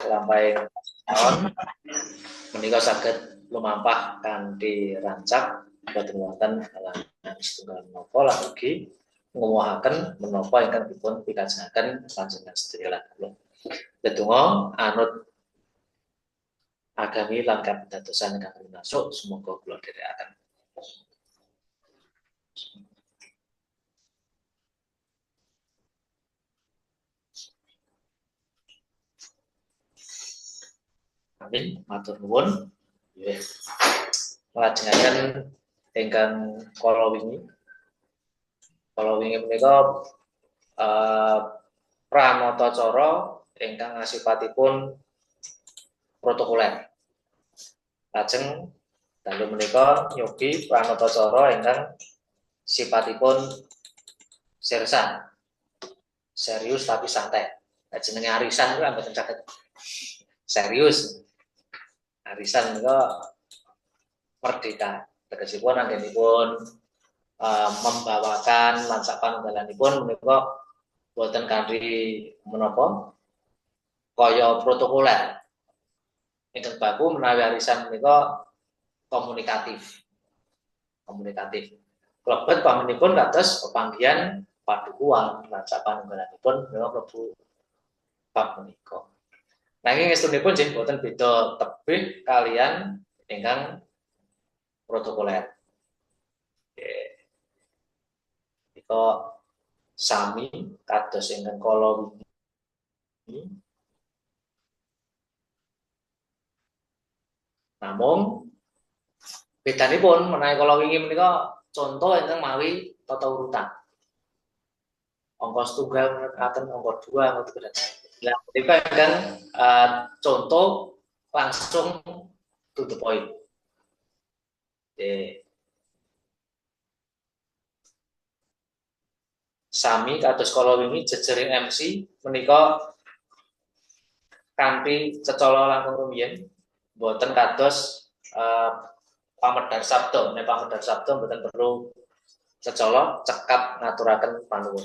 lampahing tahun menika saged lumampah kanthi rancak boten wonten halangan setunggal menapa lan ugi ngumuhaken menapa ingkang dipun pikajengaken panjenengan sedaya lan kula. Tetunggal anut agami lan kapitadosan ingkang winasuk semoga kula dherekaken. Amin, matur nuwun. Nggih. Lajengaken ingkang kala wingi. Kala wingi menika pranata cara ingkang asipatipun protokoler. Lajeng dalu menika nyobi pranata cara ingkang sipatipun sersan. Serius tapi santai. Jenenge arisan kuwi mboten saged serius. Arisan menika merdeka. Tegesipun anggenipun membawakan lansak panunggalanipun menika boten kanthi menapa kaya protokoler. Ingkang baku menawi arisan menika komunikatif. Klebet pamenipun kados pepanggihan padukuhan lansak panunggalanipun menika mlebu bab menika. Nanging estunipun nggih boten beda tebih kalian ingkang protokoler. Nika sami kados ingkang kala wingi. Namung bedanipun menawi kala wingi menika contoh ingkang mawi tata urutan. Angka setunggal ngaten, angka 2, angka 3. Nah, ketika kan contoh langsung to the point. Sami kados kala wingi jejering MC menika kanthi cecala langkung rumiyin boten kados pamedhar sabda. Nek pamedhar sabda boten perlu cecala cekap ngaturaken panuwun.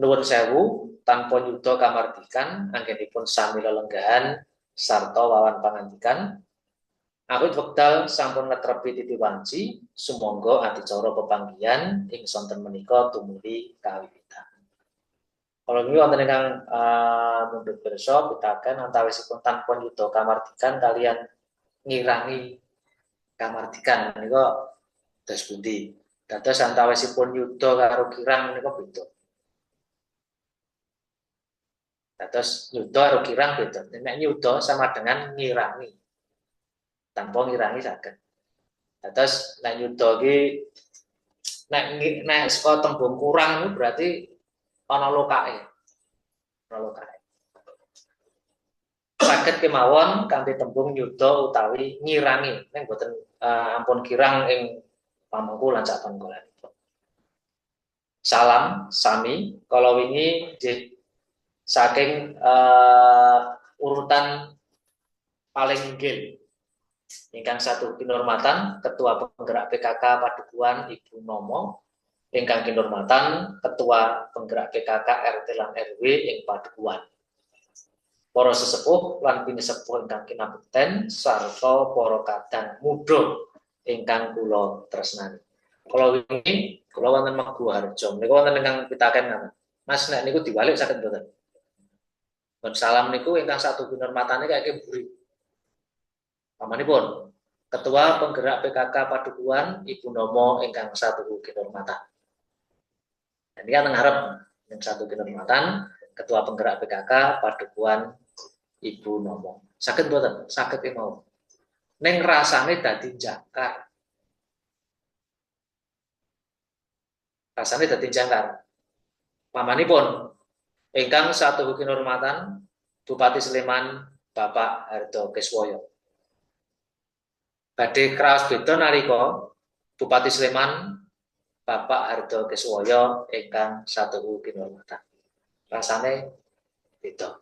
Nuwun sewu tanpa nyuda kamardikan anggenipun sami lelenggahan sarta wawan pangandikan. Aku wekdal sampun ngetrepi titi wanci sumangga adicara pepanggihan ing sonten menika tumuli kawiwitan. Kalau ini wonten ingkang mundhut pirsa pitaken antawisipun tanpa nyuda kamardikan kalian ngirangi kamardikan menika dados pundi? Dados antawisipun nyuda karo kirang menika beda. Dados nyuda karo kirang beda. Nek nyuda sama dengan ngirangi. Tanpa ngirangi saged. Dados nek nyuda iki nek saka tembung kurang itu berarti ana lokake. Ana lokake. Saged kemawon kanthi tembung nyuda utawi ngirangi. Nek boten ampun kirang ing pamangku lan sak panggolanipun. Salam sami kala wingi saking urutan paling inggil ingkang satu kinurmatan Ketua Penggerak PKK Padukuhan Ibu Nomo, ingkang kinurmatan Ketua Penggerak PKK RT lan RW ing Padukuhan, para sesepuh lan pinisepuh ingkang kinabekten sarta para kadang muda ingkang kula tresnani. Kala wingi kula wonten Manggu Harjo menika wonten ingkang pitaken ngaten. Mas nek niku diwalik saged mboten? Salam niku ingkang satu kinurmatane kaya mburi. Pamanipun Ketua Penggerak PKK Padukuhan Ibu Nomo ingkang satu kinurmatan. Dan ini kan ngarep yang satu kinurmatan Ketua Penggerak PKK Padukuhan Ibu Nomo. Saged mboten? Saged mau. Ning rasane dadi jangkar. Rasane dadi jangkar. Pamanipun ingkang satu kinurmatan Bupati Sleman Bapak Hardo Keswoyo. Badhe kraos beda nalika Bupati Sleman Bapak Hardo Keswoyo ingkang satu kinurmatan. Rasane beda.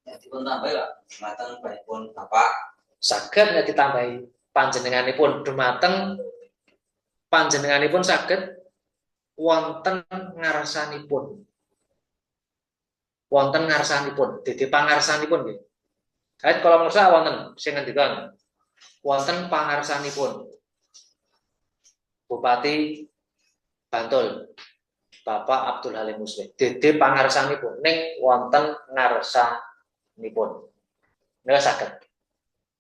Ya dipun tambahi Pak, dumateng panjenengan Bapak. Saged nek ditambahi panjenenganipun dumateng panjenenganipun saged wonten ngarsanipun. wonten ngarsanipun, dadi pangarsanipun nggih. Kait kala mangsa wonten sing ngendikan wonten pangarsanipun Bupati Bantul Bapak Abdul Halim Muslim. Dede pangarsanipun ning wonten ngarsanipun. Nika saged.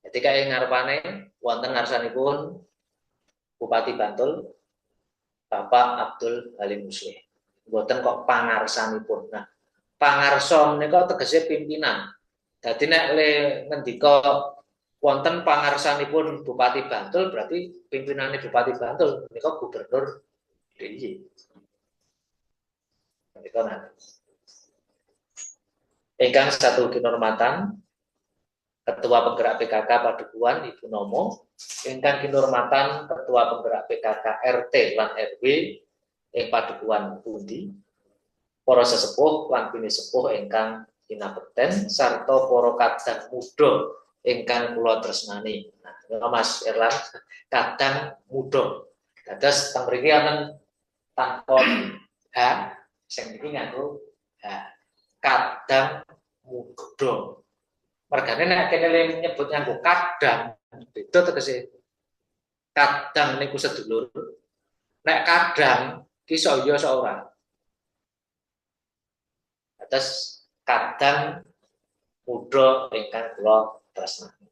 Jadi kaya ngarepane wonten ngarsanipun Bupati Bantul Bapak Abdul Halim Muslim. Mboten kok pangarsanipun. Nah, pangarsa menika tegese pimpinan. Dadi nek le ngendika wonten pangarsanipun Bupati Bantul berarti pimpinane Bupati Bantul menika Gubernur DIY. Menika ingkang satu kinurmatan Ketua Penggerak PKK Padukuhan Ibu Nomo, ingkang kinurmatan Ketua Penggerak PKK RT lan RW ing Padukuhan pundi, para sesepuh lan bini sepuh ingkang kinabekten sarta para kadang muda ingkang kula tresnani. Nah, Mas Erlan, kadang muda. Dados teng mriki wonten tanpa H, sing niki nganggo H. Kadang muda. Mergane nek kene nyebut nganggo kadang, beda tegese. Kadang niku sedulur. Nek kadang ki iso ya iso ora. Atas kadang muda ingkang kula tresnani.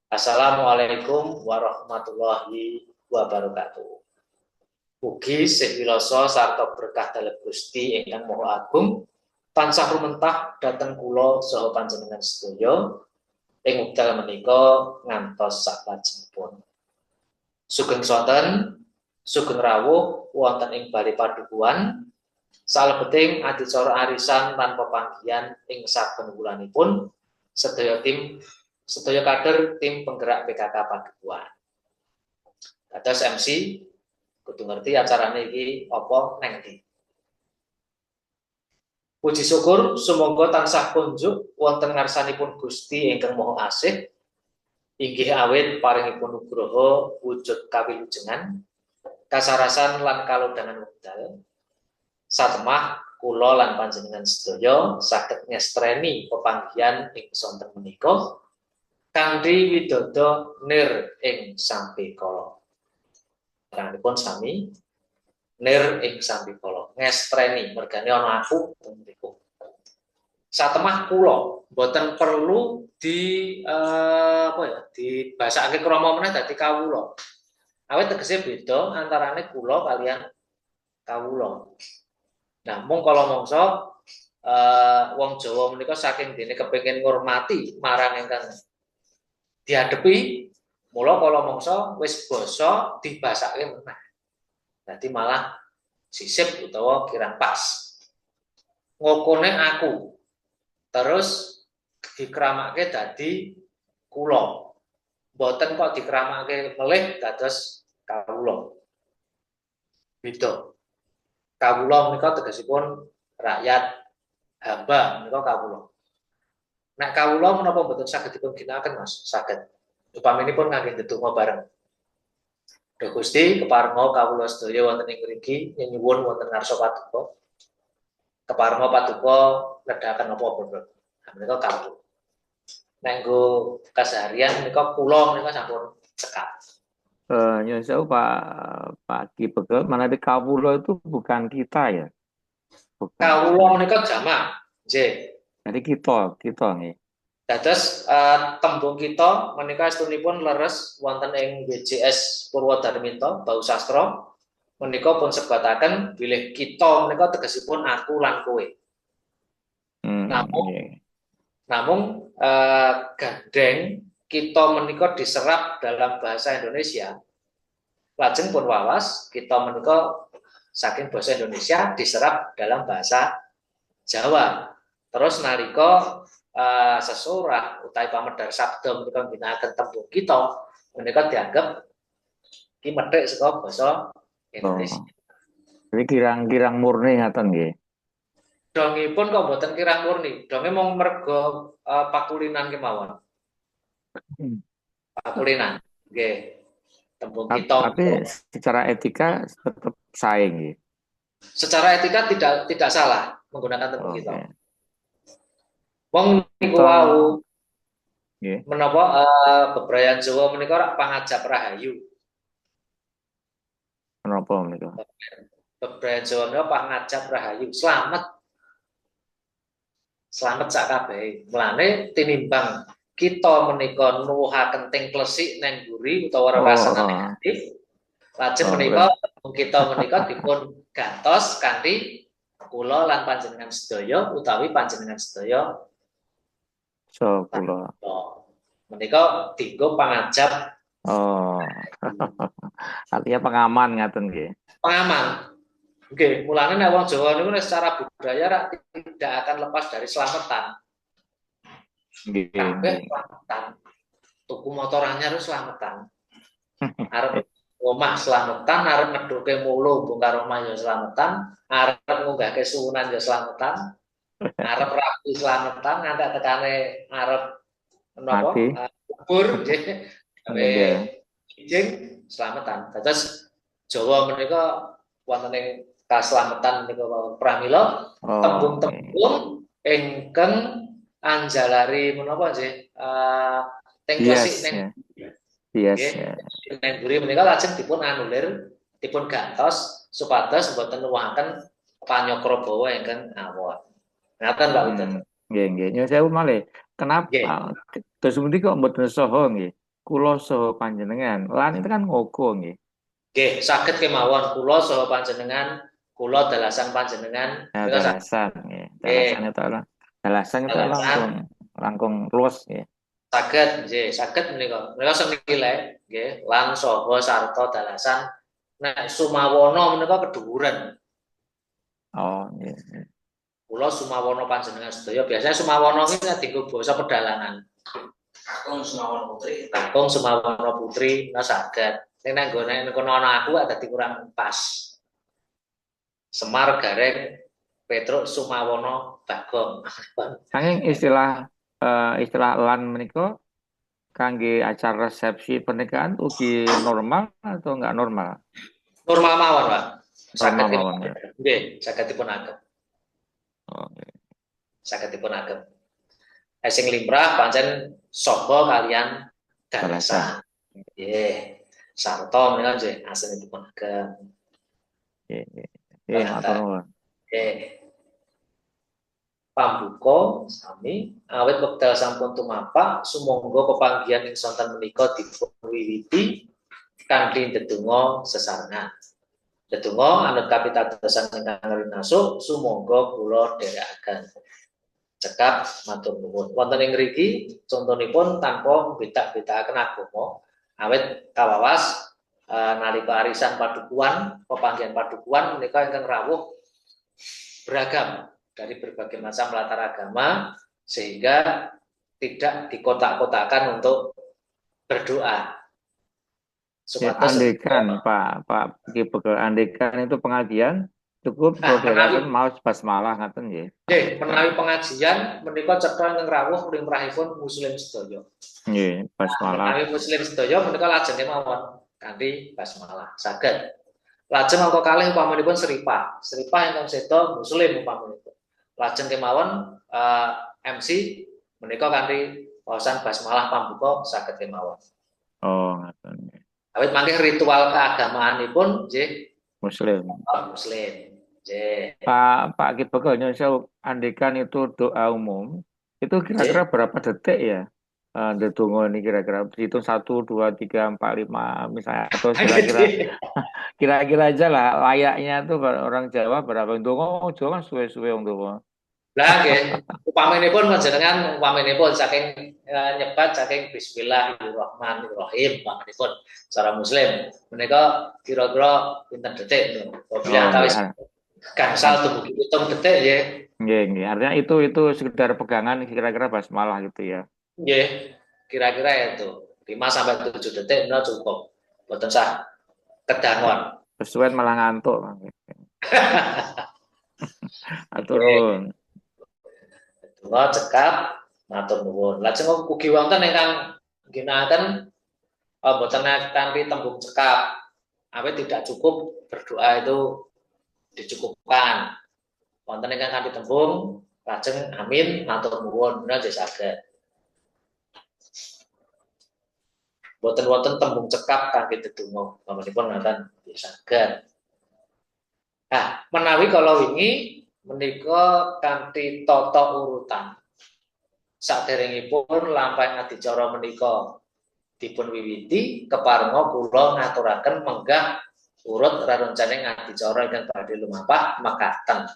Assalamualaikum warahmatullahi wabarakatuh. Ugi sehwiloso sarta berkah dalem Gusti ingkang Maha Agung tansah rumentah dhateng kula saha panjenengan sedaya ing wekdal menika ngantos saklajengipun. Sugeng sonten, sugeng rawuh wonten ing bali padukuhan salebeting adicara arisan lan pepanggihan ing saben wulanipun sedaya kader tim penggerak PKK Padukuhan. Dados MC kudu ngerti acarane iki apa neng ndi. Puji syukur sumangga tansah kunjuk wonten ngarsanipun Gusti ingkang Maha Asih inggih awit paringipun nugraha wujud kawilujengan kasarasan lan kalodhangan wekdal satemah kula lan panjenengan sedaya saged ngestreni pepanggihan ing sonten menika kanthi widodha nir ing sampikala. Kanipun sami nir ing sampikala ngestreni mergane ana aku niku. Satemah kula boten perlu dibasakake krama meneh dadi kawula. Awit tegese beda antarane kula kalian kawula. Nah, mung kala mangsa wong Jawa menika saking dene kepengin ngurmati marang ingkang dihadapi, mula kala mangsa wis basa dibasake meneh. Dadi malah sisip utawa kirang pas. Ngokone aku. Terus dikramake dadi kula. Mboten kok dikramake melih dados kawula. Beda. Kawula menika tegesipun rakyat hamba menika kawula. Nek kawula menapa mboten saged dipun ginakaken Mas? Saged. Upaminipun kangge ndedonga bareng. Duh Gusti keparenga kawula sedaya wonten ing mriki nyuwun wonten ngarsa paduka. Keparenga paduka nedahaken napa-napa. Menika kawula. Nek nggo keseharian menika kula menika sampun cekap. Nyuwun sewu Pak Ki Begel, manawi kawula itu bukan kita ya. Bukan. Kawula menika jamak. Nggih. Jadi kita nggih. Dados tembung kita menika estunipun leres wonten ing WJS Purwodarminto Bau Sastra menika pun sebataken bilih kita menika tegesipun aku lan kowe. Namun gandeng kita menika diserap dalam bahasa Indonesia. Lajeng pun wawas kita menika saking bahasa Indonesia diserap dalam bahasa Jawa. Terus nalika sesorah utawi pamedhar sabda menika ginakaken tembung kita menika dianggap ki methik saka basa Indonesia. Jadi kirang-kirang murni ngaten nggih. Dongipun kok mboten kirang murni. Donge mung merga pakulinan kemawon. Pakulinan. Nggih. Tembung kita. Tapi secara etika tetap sae nggih. Secara etika tidak salah menggunakan tembung kita. Wong niku Kita wau nggih, menapa bebrayan Jawa menika rak pangajap rahayu. menapa menika? Bebrayan Jawa menika pangajap rahayu. Slamet sak kabehe. Mulane tinimbang kita menika nuwuhaken teng klesik neng guri utawa rerasana Oh, negatif, lajeng oh, menika kita menika dipun gantos kanthi kula lan panjenengan sedaya utawi panjenengan sedaya so kula. menika dienggo pangajap Oh, artinya pengaman ngaten nggih. pengaman. Oke, mulane nek wong Jawa niku secara budaya rak tidak akan lepas dari selamatan. Nggih, Kabeh nggih. selamatan. Tuku motor anyar selamatan. Arep omah selamatan, arep ngedhuke mulu bongkar omah ya selamatan, arep ngunggahke suwunan ya selamatan, arep rapi selamatan, nganti tekane arep menapa? Mati. Kubur nggih. Nggih. Ijing selamatan. Dados Jawa menika wonten ing kaslametan menika pramila Oh, tembung-tembung ingkang anjalari menapa nggih teng yes, klasik neng yes, nggih neng guri menika lajeng dipun anulir dipun gantos supados boten nuwuhaken panyokrobawa ingkang awon. Ngaten Pak Utut. Nggih, nggih. Nyuwun sewu malih. Kenapa terus pundi kok mboten saha nggih? Kula saha panjenengan. Lan itu kan ngoko nggih. Nggih, saged kemawon kula saha panjenengan, kula dalasan panjenengan. Ya, dalasan nggih. Dalasan itu langkung luas nggih. Saged menika. Menika senilai nggih, lan saha sarta dalasan nek sumawana menika kedhuwuran. Oh, nggih. Kula sumawana panjenengan sedaya. Biasanya sumawana iki nek dienggo basa pedalangan. Kakung Sumawana Putri. Kakung Sumawana Putri nah saged. Nek nggone kono ana aku dadi kurang pas. Semar Gareng Petruk Sumawana Bagong. Saking istilah lan menika kangge acara resepsi pernikahan ugi normal atau enggak normal? Normal mawon, Pak. Normal mawon. Nggih, saged dipun agem. Oke. Saged dipun agem. Sing limrah pancen sapa kalian dalasan. Nggih. Sarta menika nggih aslinipun agem. Nggih, matur nuwun. Nggih. Pambuka sami awit wekdal sampun tumapak sumangga pepanggihan ing sonten menika dipun wiwiti kanthi ndedonga sesarengan. Ndedonga anut kapitadosan ingkang rinasuk sumangga kula dherekaken. Cekap matur nuwun. Wonten ing mriki contonipun tanpa beda-bedakaken agama awit kawawas nalika arisan padukuhan, pepanggihan padukuhan menika ingkang rawuh beragam dari berbagai macam latar agama sehingga tidak dikotak-kotakan untuk berdoa. Andekan Pak andekan itu pengajian cukup saudaraken maos basmalah ngaten nggih. Nggih, menawi pengajian menika cetha ing rawuh limrahipun muslim sedaya. Nggih, basmalah. Menawi muslim sedaya menika lajeng mawon kanthi basmalah. Saged. Lajeng angka kalih upamanipun seripah. Seripah ingkang seda muslim upamanipun. Lajeng kemawon MC menika kanthi wawasan basmalah pambuka saged kemawon. Oh, ngaten. Awit mangke ritual keagamaanipun nggih muslim. Muslim. Nggih. Pak Ki Bekel nyusul andekan itu doa umum. Itu kira-kira berapa detik ya? Ndedonga ini kira-kira hitung 1 2 3 4 5 misalnya atau kira-kira aja lah layaknya tuh orang Jawa berapa ndonga Jawa kan suwe-suwe wong ndonga. Lah nggih, upaminipun panjenengan upaminipun saking nyebat saking bismillahirrahmanirrahim upaminipun secara muslim. Menika kira-kira pinten detik niku. Bila kawis gangsal dumugi 7 detik nggih. Nggih. Artinya itu sekedar pegangan kira-kira basmalah gitu ya. Nggih. Kira-kira itu 5 sampai 7 detik menika cukup. Boten sah kedangon. Kesuwen malah ngantuk. Aturun. Kula cekap matur nuwun. Lajeng ugi wonten ingkang ginakaken boten kanthi tembung cekap. Awit tidak cukup berdoa itu dicukupkan. Wonten ingkang kanthi tembung Lajeng amin matur nuwun menawi saged. Boten wonten tembung cekap kangge dedonga, pamanipun ngoten saged. Nah, menawi kala wingi menika kanthi tata urutan. Saderengipun lampahing adicara menika dipun wiwiti, keparenga kula ngaturaken menggah urut rerencaning adicara ingkang badhe lumampah mekaten.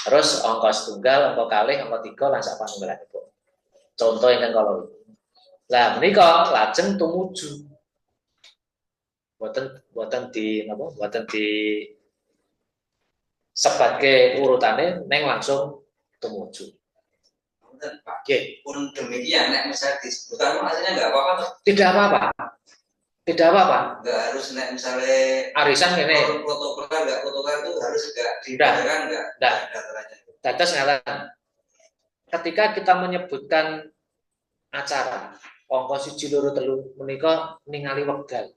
Terus angka setunggal, angka kalih, angka 3 lan sapanunggalipun. Contoh ingkang kala wingi. Lah menika lajeng tumuju. Boten di sebagai urutane neng langsung tumuju. Pak. Oke. Pun demikian, nek misalnya disebutkan hasilnya nggak apa-apa tuh. Tidak apa-apa. Tidak apa-apa. Nggak harus nek misalnya arisan ini. Protokoler nggak protokoler itu harus nggak dibedakan nggak. Dados ngaten. Ketika kita menyebutkan acara angka 1 2 3 menika ningali wekdal.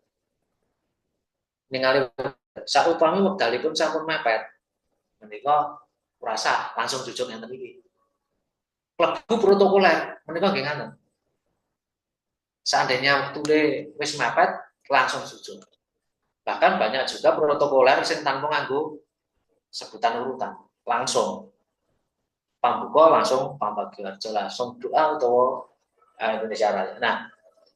Ningali saupami wekdalipun sampun mepet. Menika rasa langsung jujur ngenten iki. Klebu protokoler menika nggih ngaten. Seandainya waktune wis mepet langsung jujur. Bahkan banyak juga protokoler sing tanpa nganggo sebutan urutan, langsung pambuka langsung pambagiarjo langsung doa utawa Indonesia Raya. Nah,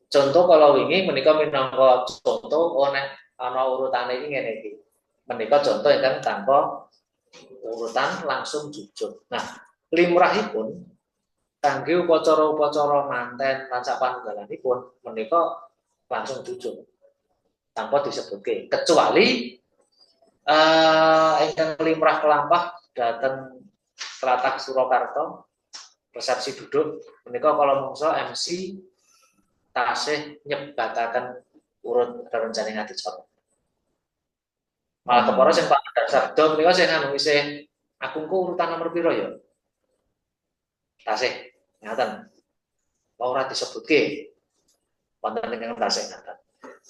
contoh kalau wingi menika minangka contoh nek ana urutane iki ngene iki. Menika contoh ingkang tanpa urutan langsung jujur. Nah, limrahipun kangge upacara-upacara manten lan sapanunggalanipun menika langsung jujur tanpa disebutke kecuali ingkang limrah kelampah dateng Tlatah Surakarta resepsi duduk menika kala mangsa MC tasih nyebataken urut rerencaning adicara. Malah kepara sing Pak Sabda menika sing anu isih akungku urutan nomor piro ya? Tasih ngaten. Ora disebutke wonten ingkang tasih ngaten.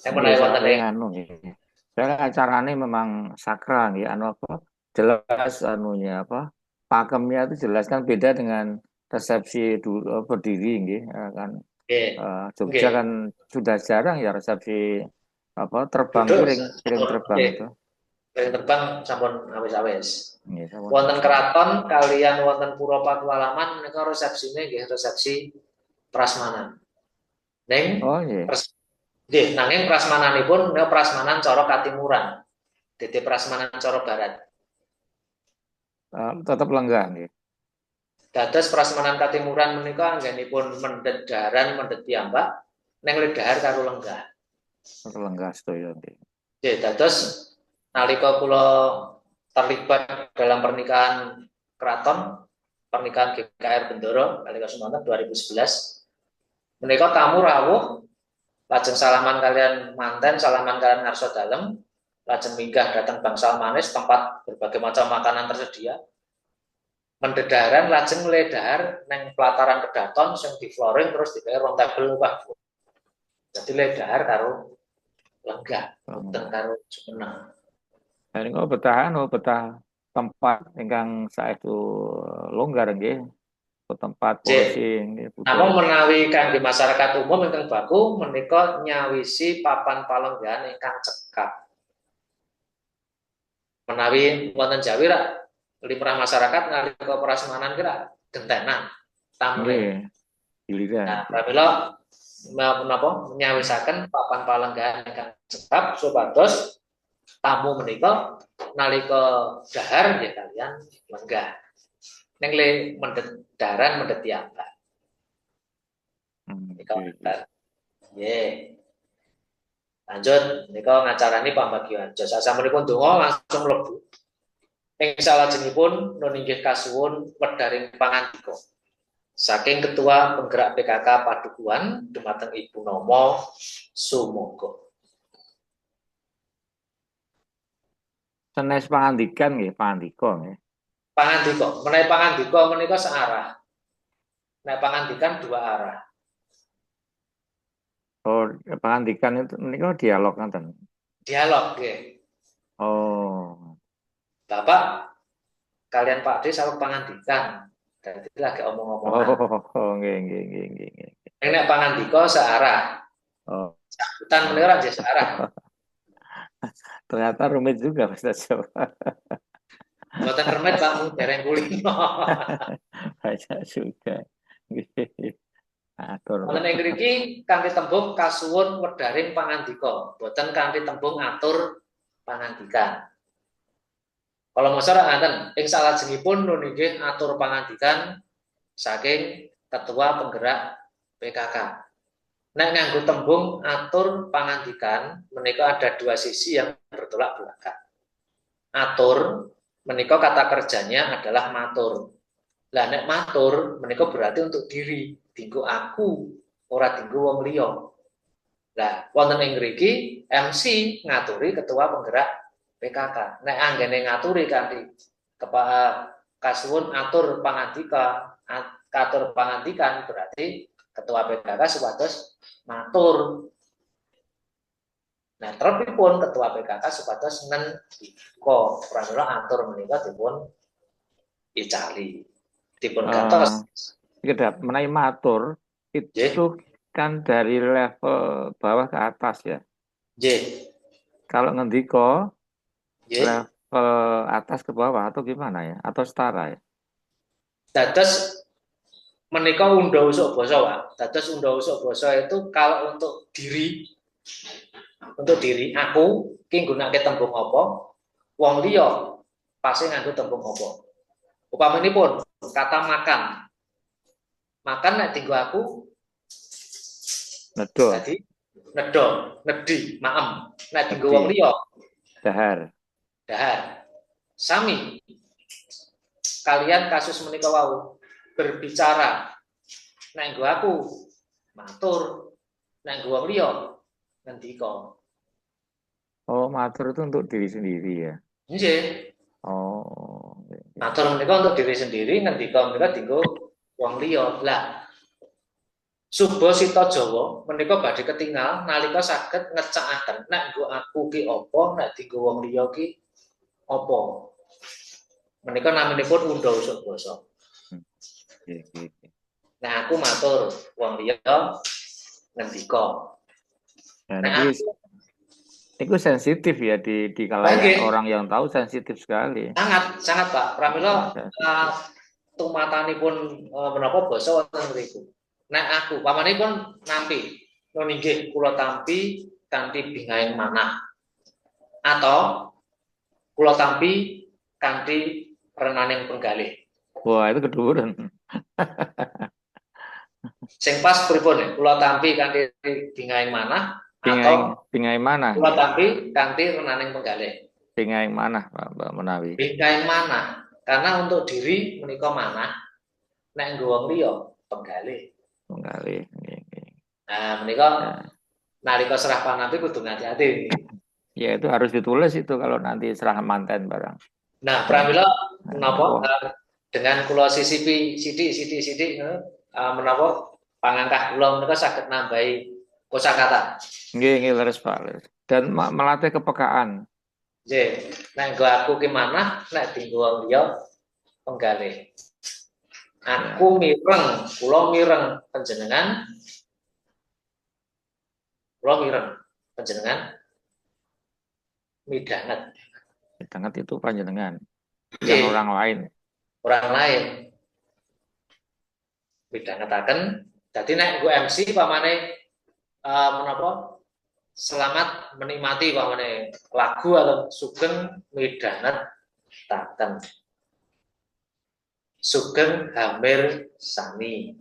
Yang menawi wonten anu nggih. Saya acarane memang sakral nggih anu apa? Jelas anunya apa? Pakemnya itu jelas kan beda dengan resepsi dulu berdiri nggih kan. Jogja kan sudah jarang ya resepsi apa terbang piring terbang itu. Piring terbang sampun awis-awis. Wonten keraton kalian wonten pura Pakualaman menika resepsine nggih resepsi prasmanan. Neng nggih nanging prasmananipun menika prasmanan cara katimuran. Dadi prasmanan cara barat. Tetap lenggah nggih. Dados prasmanan katimuran menika anggenipun mendhet daharan mendhet piyambak neng ledahar karo lenggah. Lenggah sedaya nggih. Nggih, dados nalika kula terlibat dalam pernikahan keraton, pernikahan GKR Bendoro nalika semanten 2011. Menika tamu rawuh lajeng salaman kalian manten, salaman kalian ngarsa dalem, lajeng minggah datang bangsal manis tempat berbagai macam makanan tersedia. Mendedaran lajeng ledahar neng pelataran kedaton sing di flooring terus dipakai rontable Pak. Jadi ledahar karo lenggah, boten karo jumeneng. Nah, ini betah tempat ingkang saestu longgar nggih. Tempat polisi nggih. Namung menawi kangge masyarakat umum ingkang baku menika nyawisi papan palenggahan ingkang cekap. Menawi wonten Jawi rak limrah masyarakat nalika prasmanan kira gentenan tamle. Nah, pramila menapa nyawisaken papan palenggahan ingkang cekap supados tamu menika nalika dahar ya kalian lenggah. Neng le mendhet daran mendhet piyambak. Nggih. Lanjut menika ngacarani pambagiarjo. Sasampunipun donga langsung mlebu. Ing salajengipun nun inggih kasuwun wedharing pangandika. Saking Ketua Penggerak PKK Padukuhan dumateng Ibu Nomo Sumogo. Sanes pangandikan nggih, pangandika nggih. Pangandika, menawi pangandika menika searah. Nek pangandikan dua arah. Oh, pangandikan itu menika dialog ngoten. Dialog nggih. Oh. Bapak kalian Pak D saweg pangandikan. Dadi lagi omong-omongan. Oh, nggih. Nek pangandika searah. Oh, Sambutan menika ora nggih searah. ternyata rumit juga bahasa Jawa. Mboten remit Pak, mung dereng kulino. Bahasa juga. Nggih. Atur, Wonten Pak. ing mriki kanthi tembung kasuwun wedharing pangandika, boten kanthi tembung atur pangandikan. Kalau masyarakat ngaten, ing salajengipun nun inggih atur pangandikan saking ketua penggerak PKK. Nek nganggo tembung atur pangandikan menika ada dua sisi yang bertolak belakang. Atur menika kata kerjanya adalah matur. Lah nek matur menika berarti untuk diri, dinggo aku, ora dinggo wong liya. Lah wonten ing mriki MC ngaturi ketua penggerak PKK. Nek anggene ngaturi kanthi kasuwun atur pangandikan berarti ketua PKK supados matur. Nah, terpipun ketua PKK supados ngendika pramila atur menika dipun icali. Dipun gantos. Kedap menawi matur itu kan dari level bawah ke atas ya. Nggih. Kalau ngendika Nggih. level atas ke bawah atau gimana ya? Atau setara ya? Dados menika undha usuk basa, Pak. Dados undha usuk basa itu kalau untuk diri aku ki nggunakake tembung apa, wong liya pasti nganggo tembung apa. Upaminipun kata makan. Makan nek dienggo aku nedo. Tadi nedo, nedi, maem. Nek dienggo wong liya dahar. Sami kalian kasus menika wau berbicara. Nek nggo aku matur, nek nggo wong liya ngendika. Oh, matur itu untuk diri sendiri ya? Nggih. Oh. Matur menika untuk diri sendiri, ngendika menika dienggo wong liya. Lah Suba Sita Jawa menika badhe ketingal nalika saged ngecakaken nek nggo aku ki apa, nek dienggo wong liya ki apa. Menika naminipun undha usuk basa. Nah aku matur, wong liya ngendika. Nah, itu sensitif ya di kalangan orang yang tahu, sensitif sekali. Sangat Pak. Pramila tumatanipun menapa basa wonten mriku. Nek aku pamanipun nampi, nun inggih kula tampi kanthi bingaing manah. Atau kula tampi kanthi renaning penggalih. Wah, itu keduren. Sing pas pripun ya? Kula tampi kanthi bingaing manah atau bingaing manah. Kula tampi kanthi renaning penggalih. Bingaing manah, Mbak Menawi. Bingaing manah. Karena untuk diri menika manah, nek nggo wong liya penggalih. Nah, menika nalika serah panampi kudu ngati-ati. Ya itu harus ditulis itu kalau nanti serah manten barang. Nah, pramila menapa dengan kula sisipi sithik menapa pangangkah kula menika saged nambahi kosakata. Nggih, leres Pak. Dan melatih kepekaan. Nggih, nek nggo aku ki manah, nek dienggo wong liya penggalih. Aku mireng, kula mireng panjenengan. Kula mireng panjenengan midhanget. Midhanget itu panjenengan. Yang orang lain. Orang lain. Midhangetaken. Dadi nek nggo MC pamane menapa? Selamat menikmati pamane lagu atau sugeng midhangetaken. Sugeng hamir sani.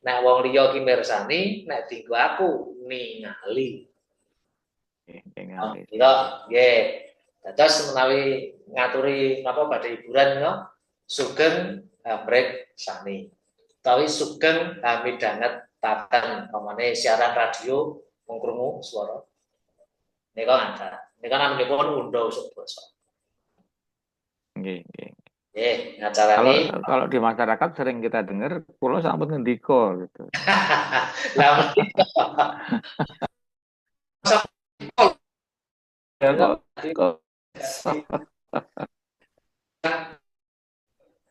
Nek wong liya ki mirsani, nek dienggo aku ningali. Ningali. Nggih. Dados menawi ngaturi napa badhe hiburan no, sugeng hamrek sani. Utawi sugeng midhangetaken pamane siaran radio mung krungu swara. Nika ngaten. Nika naminipun undha usuk basa. Nggih. Ngacarani kalau di masyarakat sering kita dengar kula sampun ngendika gitu. Lah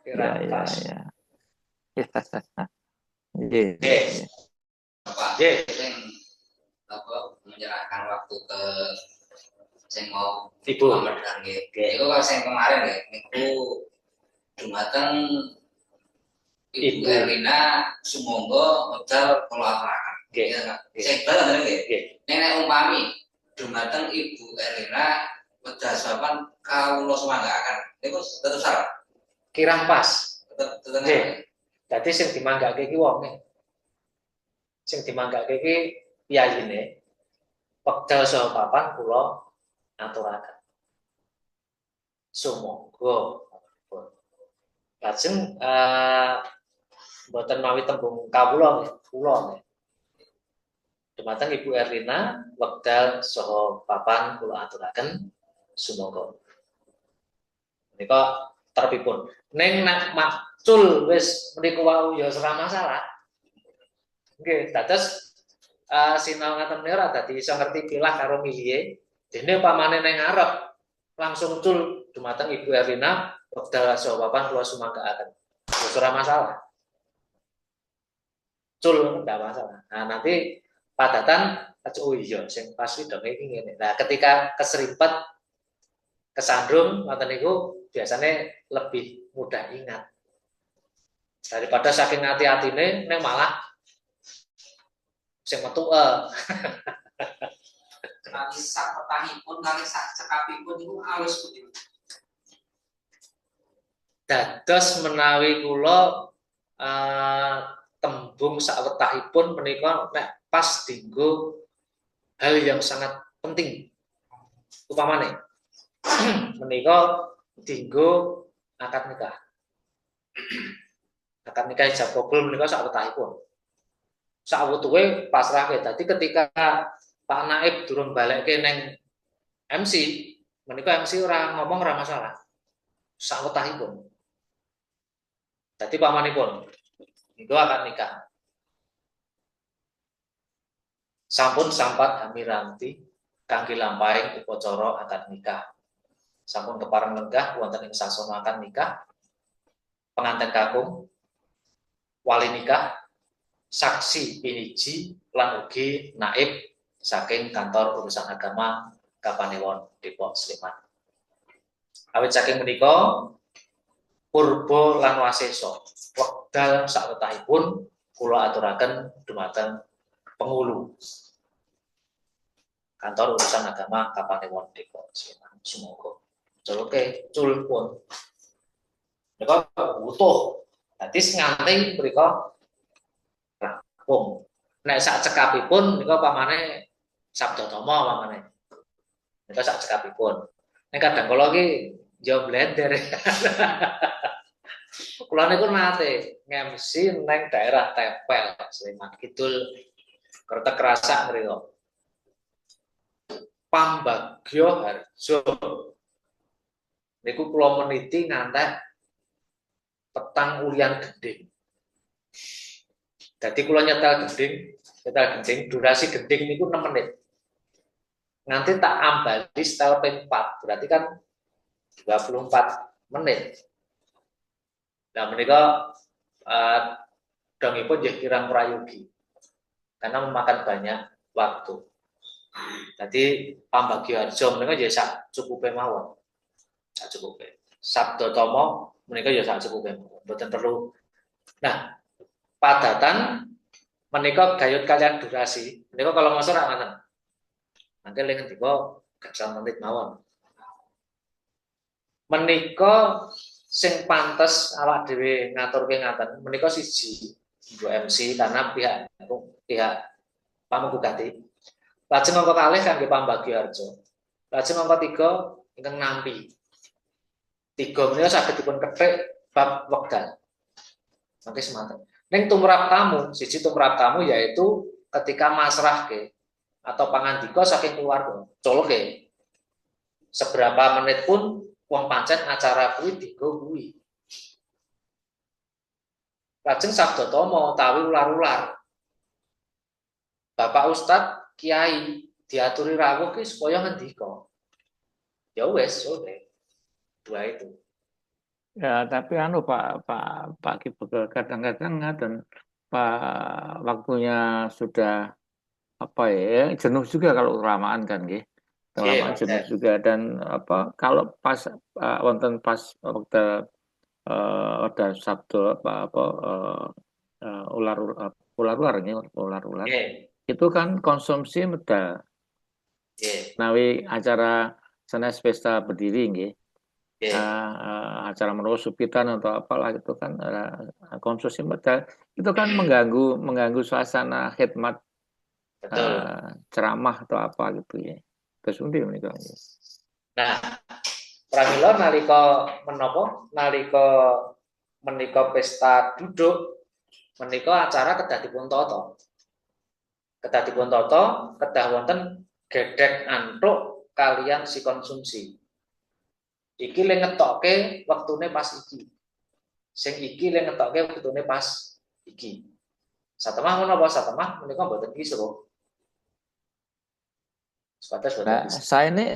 Ya, Kirang ya, pas. ya. Iya, Oke. Bapak Oke. sing menyerahkan waktu ke sing mau Ibu. pamedhan nggih. Iku kalau sing kemarin nggih niku dumateng Ibu Ibu. Erlina sumangga medal kula aturaken. Oke. Sing bal ngoten nggih. Oke. Nek umpami dumateng Ibu Erlina medal sapan kawula semanggaaken. Niku tetep salah. Kirang pas. Tetep. Oke. Dadi sing dimanggake iki wonge. Sing dimanggake iki piyayine. Wekdal saha papan kula aturaken. Sumangga. Lajeng mboten mawi tembung kawula nggih, kula nggih. Dumateng Ibu Erlina wekdal saha papan kula aturaken sumangga. Menika terpipun. Ning nek macul wis mriku wau ya ora masalah. Nggih, dados sinau ngaten menika dadi iso ngerti pilah karo milihe. Dene pamane ning ngarep langsung cul dumateng Ibu Erlina wekdal saha papan kula sumanggaaken. Ya ora masalah. Cul enggak masalah. Nah, nanti padatan oh iya sing pas dong iki ngene. Nah, ketika keserimpet kesandung ngoten niku biasanya lebih mudah ingat. Daripada saking hati-hatine neng malah sing metu Kali sak petangipun kali sak cekapipun niku alus putih. dados menawi kula tembung sawetahipun menika nek pas dienggo hal yang sangat penting. Upamane menika dienggo akad nikah. Akad nikah ijab kabul menika sawetahipun. Sawutuhe pasrahke. Dadi ketika Pak Naib durung balekke neng MC, menika MC ora ngomong ora masalah. Sawetahipun. Dadi pamanipun niku akan nikah. Sampun sampat hamiranti kangge lampahing upacara akad nikah. Sampun kepareng lenggah wonten ing sasana akad nikah. Pengantin kakung, wali nikah, saksi piniji lan ugi naib saking kantor urusan agama Kapanewon Depok Sleman. Awit saking menika purba lan wasesa wekdal sawetahipun kula aturaken dumateng pengulu kantor urusan agama Kapanewon Depok Sleman. Sumangga joloke culpun menika utuh dadi nganti mrika rampung. Nek sak cekapipun nika pamane sabda tama pamane. Nika sak cekapipun. Nek kadang kala iki yo blender. Kula niku nate ngemsi neng daerah Tempel Sleman Kidul Kertek Krasak mriko. Pambagyo Harjo. Niku kula meniti ngantek petang ulian gending. Jadi kula nyetel gending, durasi gending niku 6 menit. Nanti tak ambali setel ping 4, berarti kan 24 menit. Nah, menika dongipun nggih kirang prayogi. Karena memakan banyak waktu. Jadi pambagyo harjo menika ya sak cukupe mawon. Sak cukupe. Sabda tama menika ya sak cukupe mawon. Mboten perlu. Nah, padatan menika gayut kalian durasi. Menika kalau ngasor ra ngoten. Mangke lek ngendika gangsal menit mawon. Menika sing pantes awak dhewe ngaturke ngaten. Menika siji nggo MC karena pihak pamugati. Lajeng angka kalih kangge pambagyo harjo. Lajeng angka 3 ingkang nampi. 3 menika saged dipun kethik bab wekdal. Mangke semanten. Ning tumrap tamu, siji tumrap tamu yaitu ketika masrahke atau pangandika saking keluarga. Coloke. Seberapa menit pun wong pancen acara kuwi dienggo kuwi. Lajeng sabda tama utawi ular-ular. Bapak Ustadz Kiai diaturi rawuh ki supaya ngendika. Ya wis, oke. Dua itu. Ya, tapi anu Pak Ki kadang-kadang dan Pak waktunya sudah apa ya jenuh juga kalau kelamaan kan nggih. Nggih, Kelamaan jenuh wajar. juga dan apa kalau pas wonten pas waktu ada sabdo apa ular-ular ini ular-ular Nggih, itu kan konsumsi medal nggih, nawi acara sanes pesta berdiri nggih nggih. acara menawa supitan atau apalah itu kan konsumsi medal itu kan mengganggu suasana khidmat Betul. ceramah atau apa gitu ya terus undi menika Nah, pramila nalika menapa? Nalika menika pesta duduk, menika acara kedah dipuntata. Kedah dipuntata, kedah wonten gedhek antuk kalian si konsumsi. Iki le ngetokke wektune pas iki. Sing iki le ngetokke wektune pas iki. Satemah menapa satemah menika mboten kisruh. Sebatas boten nah kisruh.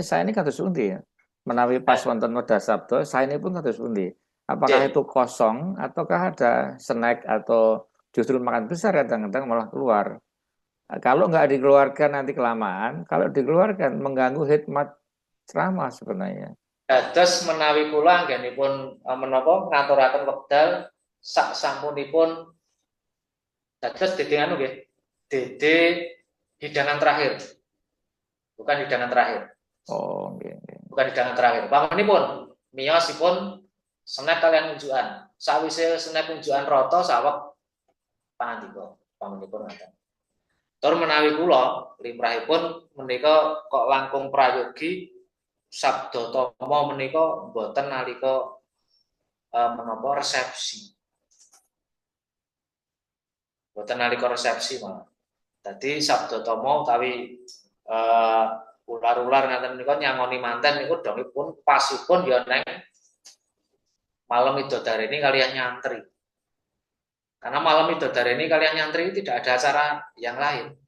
saya ini kados undi ya menawi pas wonten wedha sabda saya ini pun kados undi apakah Oke. itu kosong ataukah ada snack atau justru makan besar kadang-kadang malah keluar. Kalau nggak dikeluarkan nanti kelamaan, kalau dikeluarkan mengganggu hikmat ceramah sebenarnya. Dados menawi kula anggenipun menapa ngaturaken wekdal sak sampunipun dados dede anu nggih. Dede hidangan terakhir, bukan hidangan terakhir. Oh, nggih, nggih. Bukan hidangan terakhir. Pamanipun miyosipun snack kalian unjukan. Sawise snack unjukan rata saweg pangandika. Pamanipun ngaten. Tur menawi kula limrahipun menika kok langkung prayogi sabda tama menika boten nalika menapa resepsi. Boten nalika resepsi malah. Dadi sabda tama utawi ular-ular ngaten menika nyangoni manten niku dongipun pasipun ya neng malam Midodareni kalian nyantri. Karena malam Midodareni kalian nyantri tidak ada acara yang lain.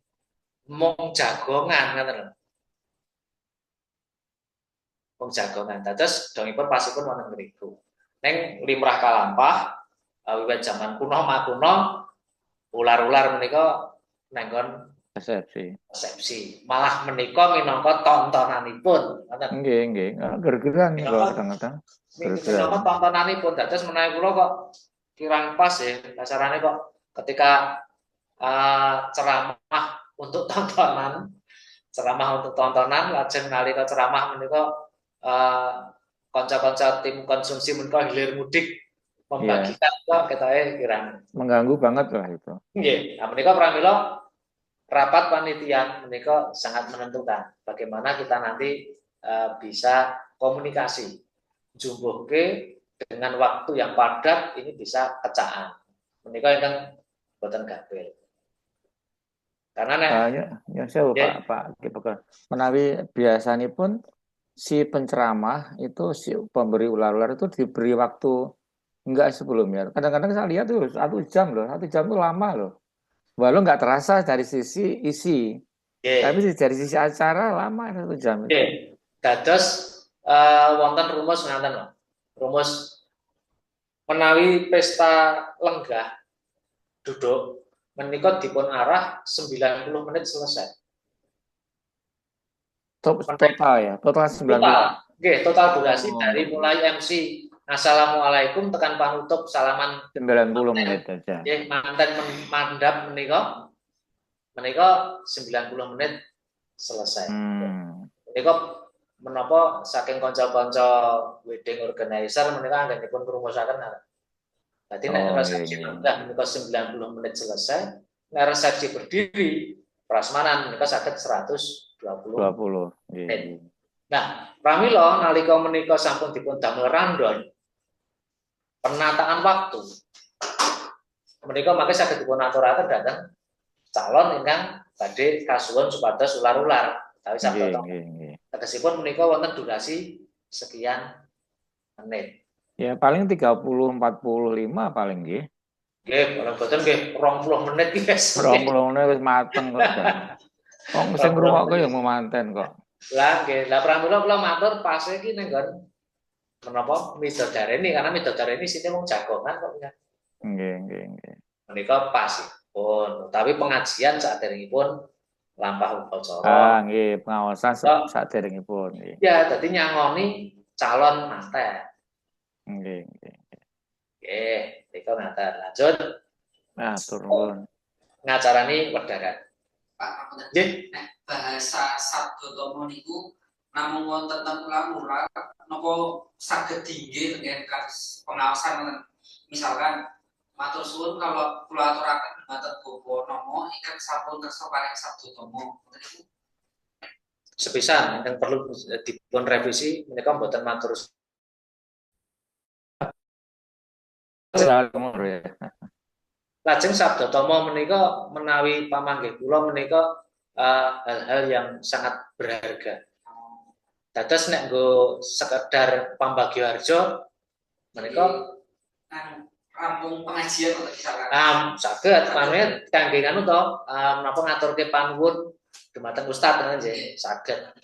Mung jagongan ngaten lho. Mung jagongan. Dados dongipun pasipun wonten mriku. Ning limrah kalampah wiwit zaman kuno makuno ular-ular menika nenggon Resepsi. resepsi. Malah menika minangka tontonanipun. Nggih, nggih. Gergeran kok Minangka kadang-kadang. Gergeran. minangka tontonanipun. Dados menawi kula kok kirang pas ya kasarane kok ketika ceramah untuk tontonan lajeng nalika ceramah menika kanca-kanca tim konsumsi menika hilir mudik membagikan kok ketoke kirang mengganggu banget lah itu. nggih. Nah menika pramila rapat panitia menika sangat menentukan bagaimana kita nanti bisa komunikasi jumbuhke dengan waktu yang padat ini bisa kecaan. Menika ingkang boten gampil. Karena nek ya saya Pak menawi biasanipun si penceramah itu si pemberi ular-ular itu diberi waktu enggak sebelumnya. Kadang-kadang saya lihat tuh 1 jam loh, 1 jam itu lama loh. Walau nggak terasa dari sisi isi, tapi dari sisi acara lama 1 jam itu. Dados wonten rumus ngaten lho. Rumus menawi pesta lenggah duduk menika dipun arah 90 menit selesai. Total ya, total 90. Nggih, total durasi dari mulai MC Assalamualaikum tekan panutup salaman 90 menit saja. Nggih, manten mandap menika 90 menit selesai. Menika menapa saking kanca-kanca wedding organizer menika anggenipun ngrumusaken. Dadi nek resepsi lenggah menika 90 menit selesai, nek resepsi berdiri prasmanan menika saged 120 menit. Nah, pramila nalika menika sampun dipun damel randon penataan waktu. Menika mangke saged dipun aturaken dhateng calon ingkang badhe kasuwun supados ular-ular. Utawi sabda tegesipun menika wonten durasi sekian menit. Ya paling 30-45 paling nggih. Nggih, kalau boten nggih 20 menit iki wis. 20 menit wis mateng kok. Wong sing ngrungokke ya mau manten kok. Lah nggih, lah pramila kula matur pas iki ning nggon menapa midodareni karena midodareni sini wong jagongan kok ya. Nggih. Menika pasipun, tapi pengajian saderengipun lampah upacara. Nggih, pengawasan So, saderengipun nggih. ya, dadi nyangoni calon manten. Nggih. Oke, menika ngaten. Lanjut. Turun. Ngacarani wedaran. Pak, aku Nggih. bahasa Sabdotomo niku namung wonten ten kula napa saged diinggih dengan pengawasan misalkan matur suwun kalau kula aturaken dumateng Bapak Nomo ingkang sampun kersa paring Sabdotomo niku Sepisan yang perlu dipun revisi menika mboten matur Ya. lajeng Sabdotomo menika menawi pamanggih kula menika hal-hal yang sangat berharga. Dados nek nggo sekedar pambagio harjo menika rampung pengajian kok misalkan. Saged pamit kangge anu to menapa ngaturke panuwun dumateng ustaz nggih saged.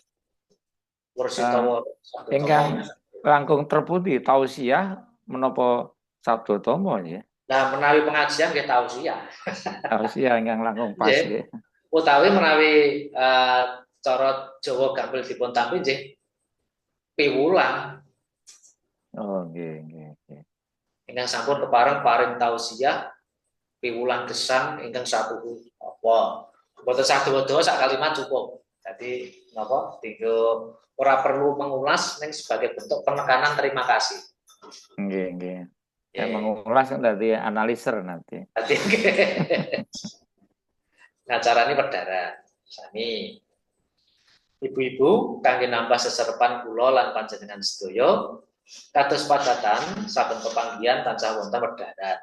Wursitawa ingkang langkung terputi tausiah menapa Sabdotomo nggih. Nah menawi pengajian nggih tausiah. Tausiah ingkang langkung pas nggih. Utawi menawi cara Jawa gampil dipun tampi nggih piwulang. Oh, nggih. Ingkang sampun kepareng paring tausiah piwulang gesang ingkang sapuhu apa. Mboten sadowo-dowo sak kalimat cukup. Jadi napa tinggal ora perlu mengulas ning sebagai bentuk penekanan terima kasih. Nggih. Ya mengulas nanti analiser nanti. Ngacarani perdaran. Sami ibu-ibu kangge nambah seserepan kula lan panjenengan sedaya kados padatan saben pepanggihan tansah wonten perdaran.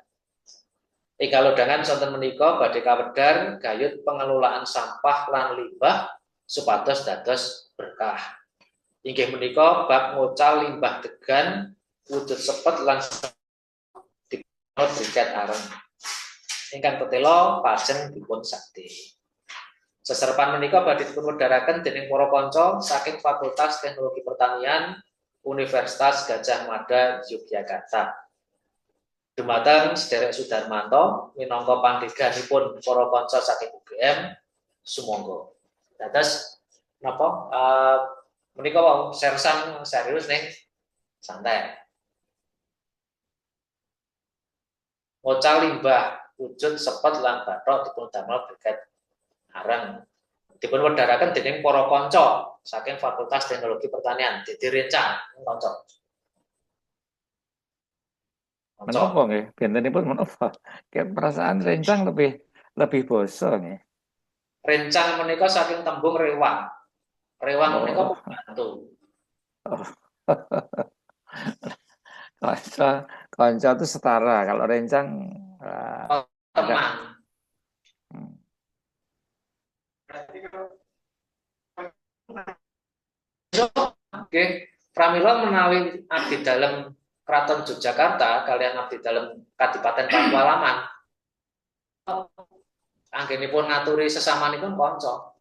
Kalodhangan sonten menika badhe kawedhar gayut pengelolaan sampah lan limbah supados dados berkah. Inggih menika bab ngocal limbah degan wujud sepet lan dipunut briket areng. Ingkang tetela pajeng dipun sakti. Seserepan menika badhe dipun wedharaken dening para kanca saking Fakultas Teknologi Pertanian Universitas Gadjah Mada Yogyakarta. Dumateng Sederek Sudarmanto minangka panggeganipun para kanca saking UGM sumangga. Dados napa menika wong sersan serius ning santai. Ngocal limbah wujud sepet lan bathok dipun damel briket areng dipun wedharaken dening para kanca saking Fakultas Teknologi Pertanian direncang kanca. Menapa nggih? Bentenipun menapa? Kayak perasaan rencang lebih basa nggih. Rencang menika saking tembung rewang. Rewang menika pembantu. Kanca itu setara. Kalau rencang teman. Oke, pramila menawi abdi dalem Kraton Yogyakarta kalian abdi dalem Kadipaten Pakualaman. Anggenipun ngaturi sesamanipun kanca.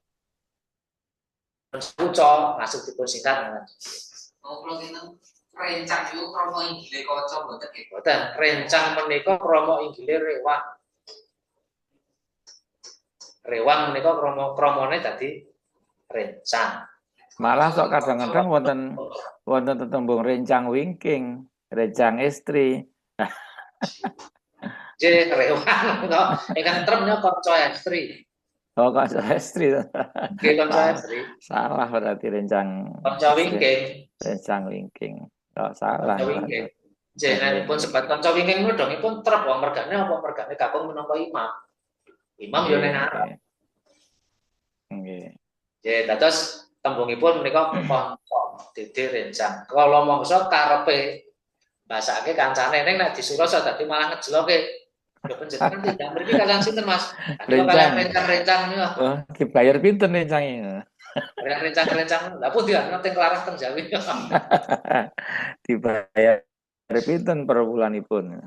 Kanca masuk dipun singkat. Oh, kalau kita rencang itu kromo inggile kanca mboten nggih. Mboten, rencang menika kromo inggile rewang. Rewang menika kromone dadi rencang. Malah sok kadang-kadang wonten tetembung rencang wingking, rencang istri. J rewang to, ingkang tremnya kanca istri. Oh, kanca istri. Nggih kanca istri. Salah berarti rencang. Kanca wingking. Rencang wingking. Oh, salah. Kanca wingking. Jenenganipun sebat kanca wingking nudhongipun trep wong mergane apa mergane kakung minangka imam. Imam yo ning ngarep. Nggih. Nggih, dados tembungipun menika kanca dadi rencang. Kala mangsa karepe basake kancane ning nek disuruh dadi malah ngejloke. Ya panjenengan tidak mriki kalian sinten Mas? Kalian rencang-rencang niku. Oh, dibayar pinten rencange? Rencang-rencang. Lah pun dia nate kelarang teng Jawi. Dibayar pinten per bulanipun.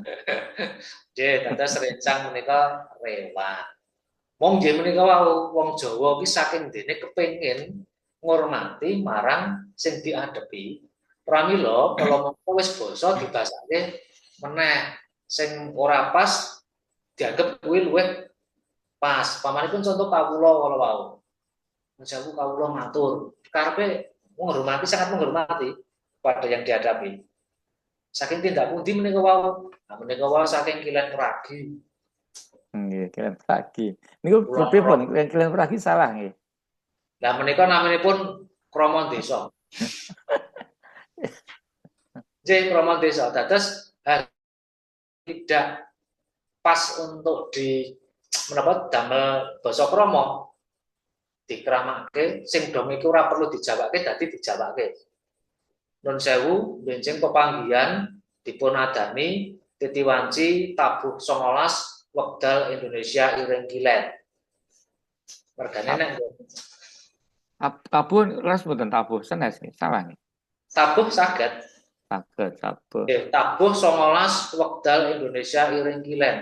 Nggih, dados rencang menika rewang. Wong nggih menika wong Jawa ki saking dene kepengin ngurmati marang sing diadepi pramila kalau mau wis basa dibasake meneh sing ora pas dianggap kuwi luwih pas. Pamanipun contoh kawula kalau wau. Menjauh kawula matur, karepe menghormati sangat menghormati pada yang dihadapi. Saking tindak pundi menika wau. Nah, menika wau saking Kilen Peragi. Nggih, Kilen Peragi. Niku Kula pripun? Kilen Peragi salah nggih. Lah menika namanipun Krama Desa. Nggih, Krama Desa. Dados tidak pas untuk di menapa damel basa krama dikramake sing dom iku ora perlu dijawabke dadi dijawabke. Nun sewu benjing pepanggihan dipunadani titiwanci tabuh 19 wekdal Indonesia Iring Kilen. Mergane nek tabuh kelas mboten tabuh senes nih, salah nih. tabuh saged. Tabuh. Tabuh 19 wekdal Indonesia Iring Kilen.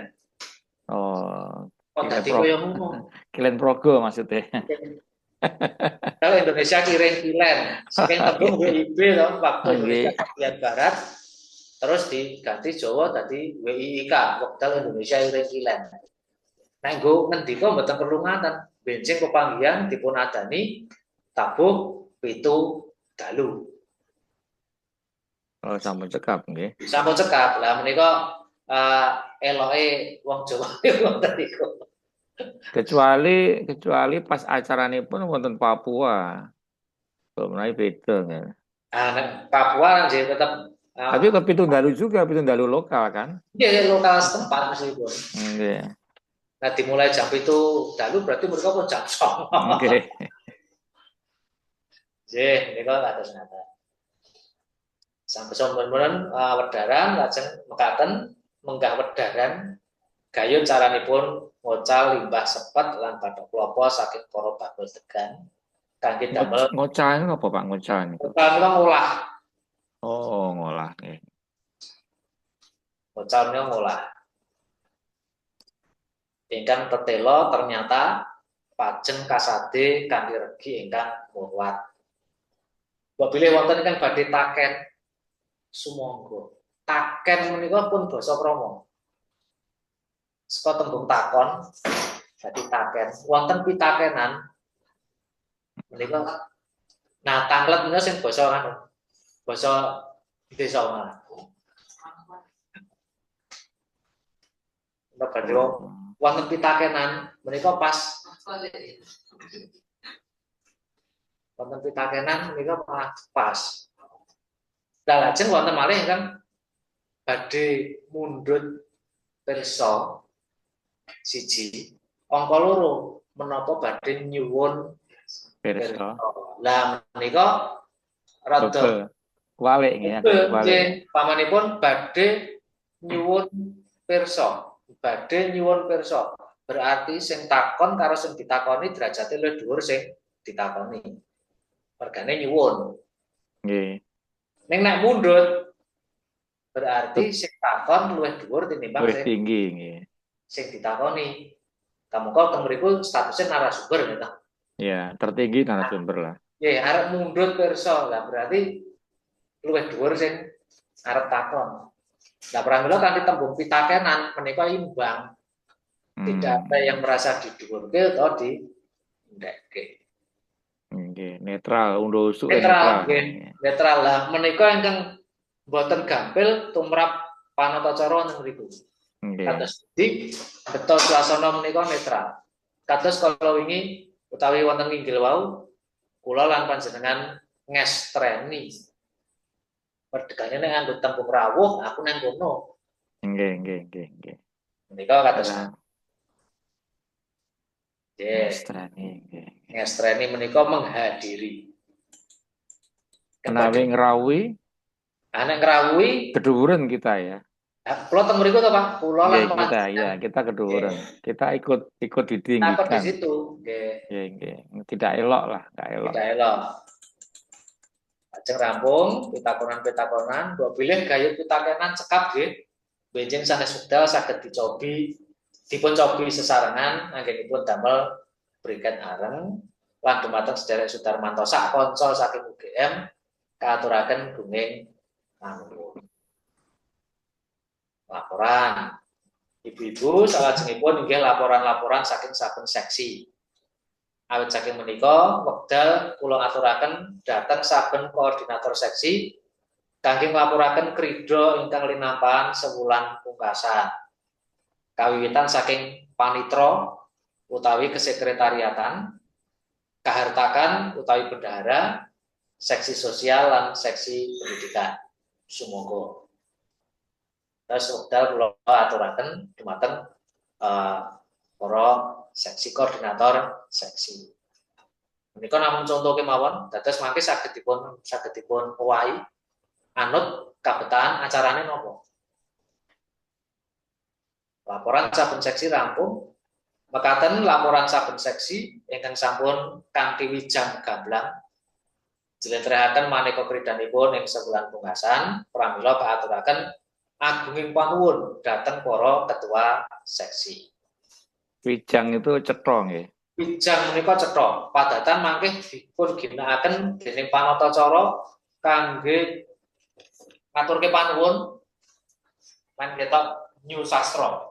Oh, Dadi koyo ngono. Kilen Progo maksudnya. Kalau Indonesia Kilen, saking tembung WIB to, waktu Indonesia bagian barat, terus diganti Jawa tadi WIIK, wekdal Indonesia Iring Kilen. Nah, nggo ngendika mboten perlu ngaten, benjing pepanggihan dipunadani tabuh 7 dalu. Oh, sampun cekap nggih. Sampun cekap. Lah menika eloke wong Jawa wonten niku. Kecuali pas acarane pun wonten Papua. Sebenarnya beda kan. Papua nggih tetap tapi ke Pitundalu juga, Pitundalu lokal kan? Iya, lokal setempat meskipun. Nggih. Nah, dimulai jam itu dalu berarti mereka pun jam 09.00. Nggih. Nggih, menika kados ngaten. Sampai sampun wedaran lajeng mekaten menggah wedaran gayun caranipun ngocal limbah sepet lan bathok klapa saking para bakul tegan kangge damel ngocal apa Pak ngocal niku? Ngocal ngolah. Oh, ngolah nggih. Ngocal ngolah. Ingkang tetela ternyata pajeng kasade kanthi regi ingkang muwat. Mbok bilih wonten ingkang badhe taken sumangga. Taken menika pun basa krama. Saka tembung takon dadi taken. Wonten pitakenan menika. Nah, tanglet menika sing basa kan basa desa malah. Nek badhe wonten pitakenan menika pas. Wonten pitakenan menika pas. Lah lajeng wonten malih ingkang badhe mundhut pirsa siji angka loro menapa badhe nyuwun pirsa. Lah menika rada walik nggih. Walik. Pamanipun badhe nyuwun pirsa. Badhe nyuwun pirsa. Berarti sing takon karo sing ditakoni derajate luwih dhuwur sing ditakoni. Mergane nyuwun. Nggih. Ning nek mundhut berarti sing takon luwih dhuwur tinimbang sing tinggi nggih. Sing ditakoni. Kamuka teng mriku statusnya narasumber gitu. Ya, tertinggi narasumber lah. Nggih, arep mundhut pirsa. Lah berarti luwih dhuwur sing arep takon. Lah pramila kanthi tembung pitakenan menika imbang. Tidak ada yang merasa didhuwurke atau dindekke. Nggih, netral, undur-usuk netral. Netral lah menika ingkang boten gampil tumrap panatacara wonten mriku. Kados di beto swasana menika netral. Kados kalau wingi utawi wonten inggil wau kula lan panjenengan ngestreni. Perdegane nek nganggo tembung rawuh, aku nang kono. Nggih. Menika kados ngestreni menika menghadiri. Menawi ngrawuhi? Nek ngrawuhi keduwuran kita ya. Kula teng mriku to, Pak. Kula lan kita keduwuran. Kita ikut ditinggikan. Apa di situ? Nggih. Tidak elok lah, enggak elok. Tidak elok. Ajeng rampung pitakonan, mbok bilih gayut pitakenan cekap nggih. Benjing sanes wekdal saged dipun cobi sesarengan anggenipun damel briket areng lan dumateng sederek Sudarmanto sak kanca saking UGM kaaturaken gunging panuwun. Laporan. Ibu-ibu salajengipun inggih laporan-laporan saking saben seksi. Awit saking menika wekdal kula aturaken dhateng saben koordinator seksi kangge nglaporaken krida ingkang linampahan sewulan pungkasan. Kawiwitan saking panitra utawi kesekretariatan, kahartakan utawi bendahara, seksi sosial lan seksi pendidikan. Sumangga. Terus wekdal kula aturaken dumateng para seksi koordinator seksi. Menika namung contoh kemawon, dados mangke saged dipun owahi anut kabetan acarane napa. Laporan saben seksi rampung. Mekaten laporan saben seksi ingkang sampun kanthi wijang gamblang njlentrehake maneka kridanipun ing sewulan pungkasan pramila kaaturaken agunging panuwun dhateng para ketua seksi. Wijang itu cetha nggih. Wijang menika cetha, padatan mangke dipun ginakaken dening panatacara kangge ngaturke panuwun men ketok new sastra.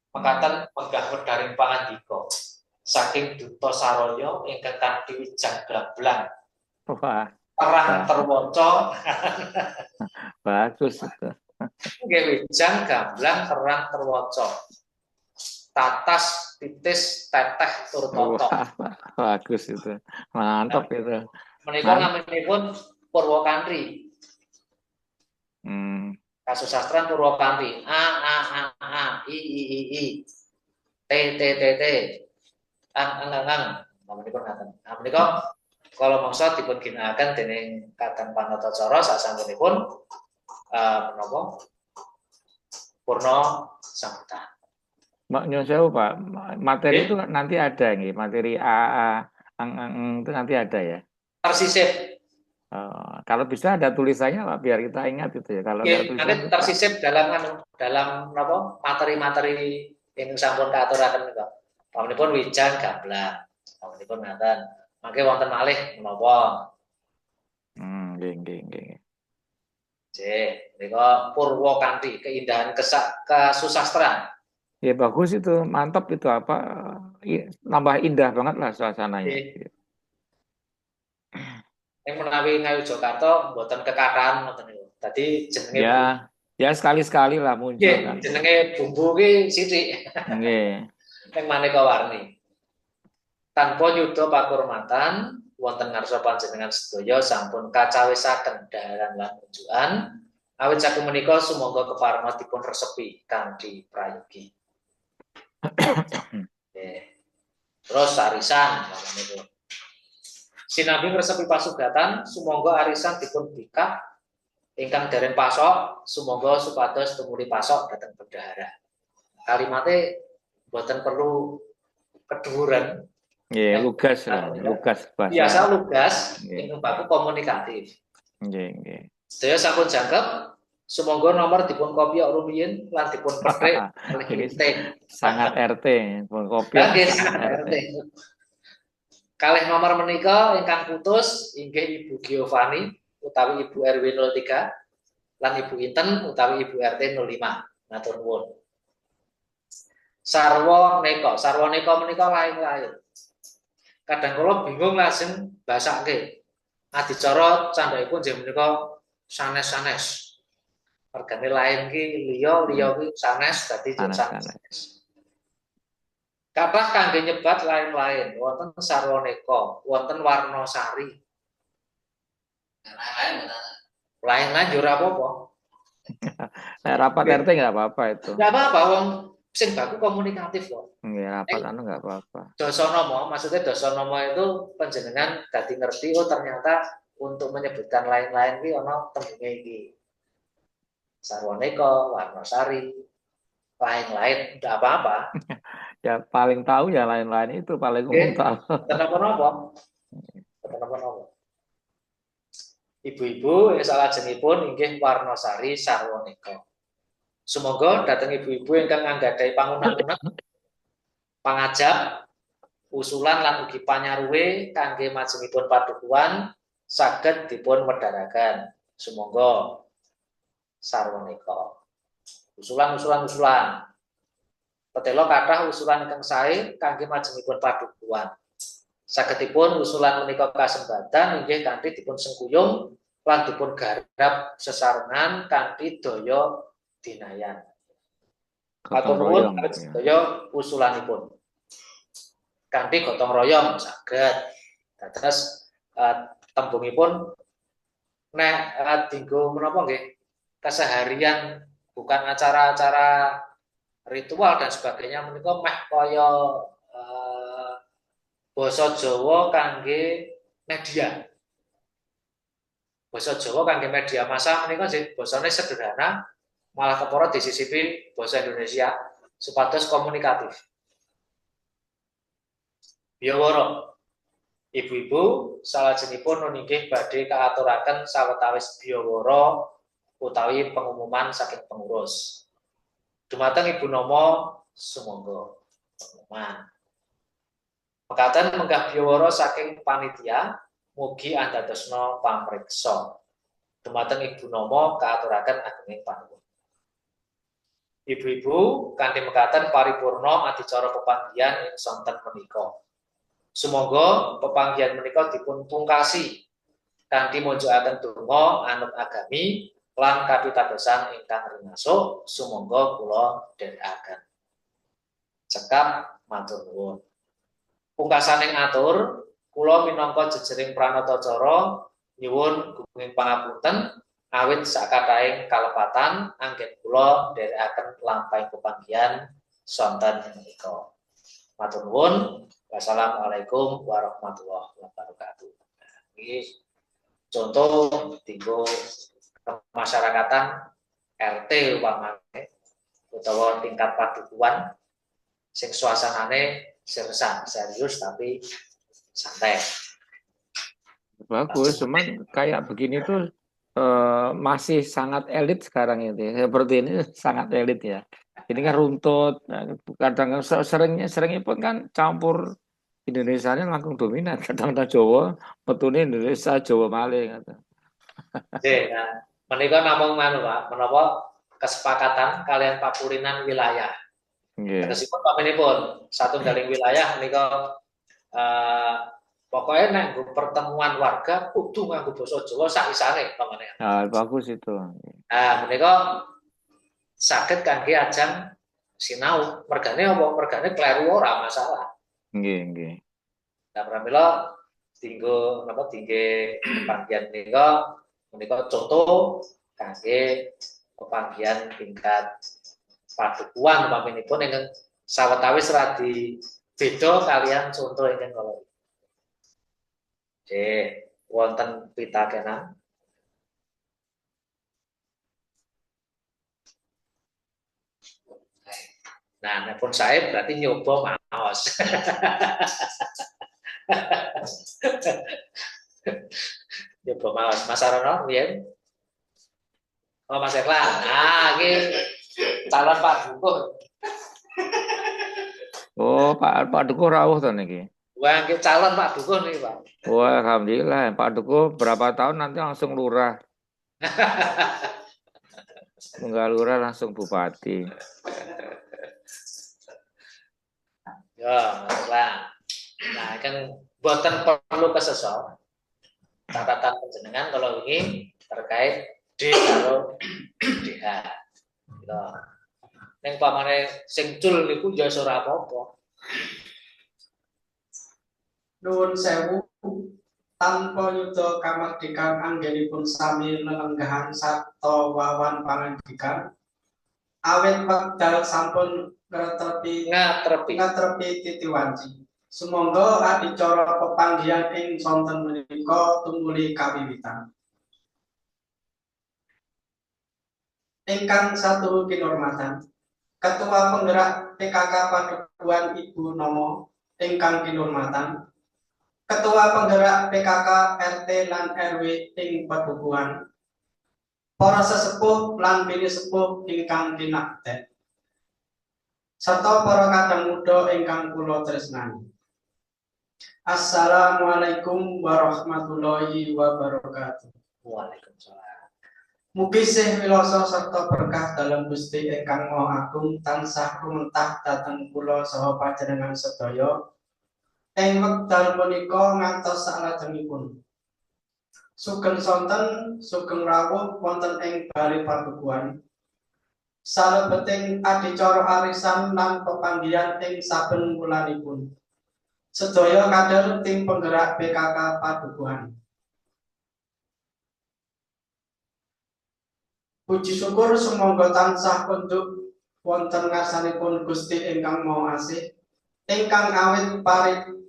Mekaten menggah wedaring pangandika saking Duta Saraya ingkang kanthi wijang gamblang. Wah, Terang terwaca. bagus itu. Nggih wijang gamblang terang terwaca. Tatas titis teteh tur toto. Bagus itu. Mantap itu. Menika naminipun Purwakantri. Kasusastran Purwakantri. A I T ang. Menika ngaten. Menika kala mangsa dipun ginakaken dening Kadang Panatacara sasampunipun menapa purna sambutan. Mbak Nyonsewu Pak, materi itu nanti ada nih, materi itu nanti ada ya. Tersisip. Kalau bisa ada tulisannya Pak, biar kita ingat itu ya. Kalau nanti tersisip dalam apa materi-materi yang sampun kaaturaken niku. Pamanipun wijang gamblang. Pamanipun ngaten. Mangke wonten malih menapa? Nggih. Nika Purwakantri, keindahan kesusastraan. Ya bagus itu, mantap itu apa? Nambah indah banget lah suasananya. Yang menawi Ngayu Jakarta mboten kekathan ngoten niku. Tadi jenenge ya sekali-sekali lah muncul kan. Jenenge bumbu ki sithik. Nggih. Ing maneka warni. Tanpa nyuda pakurmatan wonten ngarsa panjenengan sedaya sampun kacawisaken daharan lan unjukan awit saking menika sumangga kepareng dipun resepi kanthi prayogi. Terus arisan niku. Sinambi ngresepi pasugatan sumangga arisan dipun bikak ingkang dereng pasok sumangga supados tumuli pasok dhateng bendahara. Kalimate boten perlu kedhuwuran. Nggih, lugas. Biasa lugas, ingkang baku komunikatif. Nggih. Sedaya sampun jangkep, sumangga nomor dipun kopya rumiyin lan dipun petik kalih RT. Sangat RT, dipun kopya. RT. Kalih nomor menika ingkang putus inggih Ibu Giovanni utawi Ibu RW 03 lan Ibu Inten utawi Ibu RT 05. Matur nuwun. Sarwa neka menika lain-lain. Kadang kula bingung lajeng basake. Adicara candhaipun nggih menika sanes-sanes. Regane lain ki liya ki sanes dadi sanes. Kathah kangge nyebat lain-lain, wonten sarwaneka, wonten warna sari. Lain-lain yo ora apa-apa. Nek rapat RT enggak apa-apa itu. Enggak apa-apa wong sing baku komunikatif kok. Nggih, rapat enggak apa-apa. Dasanama, maksudnya dasanama itu panjenengan dadi ngerti oh ternyata untuk menyebutkan lain-lain ki ana tembunge iki. Sarwaneka, Warnasari, lain-lain enggak apa-apa. Ya paling tahu ya lain-lain itu paling umum tahu. Kenapa-napa? Ibu-ibu yang salajengipun inggih Warnasari Sarwaneka. Sumangga dhateng ibu-ibu ingkang anggadhahi pangunak-unak pangajap usulan lan ugi panyaruwe kangge majengipun padukuhan saged dipun wedharaken. Sumangga sarwanika. Usulan. Petelo kathah usulan ingkang sae kangge majengipun padukuhan. Sagedipun usulan menika kasembatan inggih kanthi dipun sengkuyung lan dipun garap sesarengan kanthi daya dinayan. Matur nuwun sedaya usulanipun. Kanthi gotong royong saged. Dados tembungipun nek dinggo menapa nggih keseharian bukan acara-acara ritual dan sebagainya menika meh kaya basa Jawa kangge media. Basa Jawa kangge media massa menika basane sederhana, malah kepara disisipi basa Indonesia supados komunikatif. Biawara, ibu-ibu salajengipun inggih badhe kaaturaken sawetawis biawara utawi pengumuman saking pengurus. Dumateng Ibu Nomo sumangga pengumuman. Mekaten menggah biawara saking panitia mugi andadosna pamriksa. Dumateng Ibu Nomo kaaturaken agenging panuwun. Ibu-ibu kanthi mekaten paripurna adicara pepanggihan ing sonten menika. Sumangga pepanggihan menika dipun pungkasi kanthi munjukaken donga anut agami lan kapitadosan ingkang rinasuk. Sumangga kula dherekaken. Cekap matur nuwun. Pungkasaning atur, kula minangka jejering pranatacara nyuwun gunging pangapunten awit sakathahing kalepatan anggen kula dherekaken lampahing pepanggihan sonten menika. Matur nuwun. Wassalamualaikum warahmatullahi wabarakatuh. Ini contoh tinggo kemasyarakatan RT umpamane utawa tingkat padukuhan sing suasanane serius tapi santai. Bagus, cuman kayak begini tuh masih sangat elit sekarang itu. Seperti ini sangat elit ya. Ini kan runtut, kadang seringnya pun kan campur Indonesianya langsung dominan. Kadang-kadang Jawa, metune Indonesia, Jawa malih kata. Nah, menika namung Pak, menapa kesepakatan kalian papurinan wilayah. Tegesipun pamanipun satunggaling wilayah menika pokoknya nek pertemuan warga kudu nganggo basa Jawa sak isane pamane. Bagus itu. Menika saged kangge ajang sinau, mergane apa mergane kleru ora masalah. Nggih. Nah, pramila dinggo napa dingge pepanggihan menika contoh kangge pepanggihan tingkat padukuhan pamanipun ingkang sawetawis radi beda kalian contoh ingkang kala. Wonten pitakenan. Nah, nepun saya berarti nyoba maos. Nyoba maos. Mas Arono, piye? Oh, Mas Eklan. Iki calon Pak Dukuh. Oh, Pak Dukuh rawuh to niki. Wah, iki calon Pak Dukuh niki, Pak. Wah, alhamdulillah. Pak Dukuh berapa tahun nanti langsung lurah. Enggak lurah langsung bupati. Ya, Mas. Nah, kan boten perlu kesesor. Catatan panjenengan kalau ini terkait D karo DH. Ya. Ning pamane sing cul niku ya ora apa-apa. Nuwun sewu, tanpa yuda kamardikan anggenipun sami lelenggahan sarta wawan pangandikan awit wekdal sampun ngatrepi titiwanci. Sumangga adicara pepanggihan ing sonten menika tumuli kawiwitan. Ingkang satu kinurmatan, Ketua Penggerak PKK Padukuhan Ibu Nomo ingkang kinurmatan, Ketua Penggerak PKK RT lan RW ing Padukuhan, para sesepuh lan bini sepuh ingkang kinakten, serta para kadang muda ingkang kula tresnani. Assalamualaikum warahmatullahi wabarakatuh. Waalaikumsalam. Mugi sih wiloso serta berkah dalam Gusti ingkang Maha Agung tansah rumentah dhateng kula saha panjenengan sedaya ing wekdal punika ngantos salajengipun. Sugeng sonten, sugeng rawuh wonten ing bali padukuhan. Salebeting adicara arisan lan pepanggihan ing saben wulanipun. Sedaya kader tim penggerak PKK Padukuhan. Puji syukur sumangga tansah konduk wonten ngarsanipun Gusti ingkang Maha Asih, ingkang awit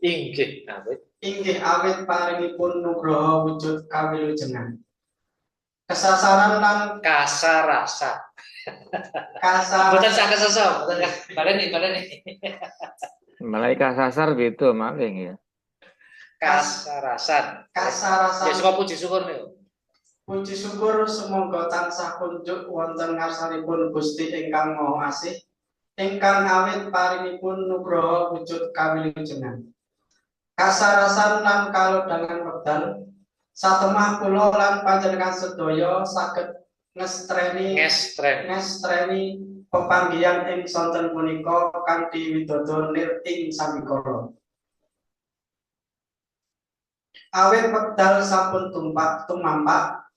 inggih awit paringipun nugraha wujud kawilujengan. Kesasaran lan Kasarasan. kasar Mboten saged sesa, mboten baleni. Mulai kasasar gitu maling ya. Kasarasan. Ya kasarasan saka puji syukur niku. puji syukur sumangga tansah kunjuk wonten ngarsanipun Gusti ingkang Maha Asih, ingkang awit paringipun nugraha wujud kawilujengan. Kasarasan lan kalodhangan wekdal satemah kula lan panjenengan sedaya saged ngestreni pepanggihan ing sonten punika kanthi widodho nir ing samikala. Awit wekdal sampun tumampak,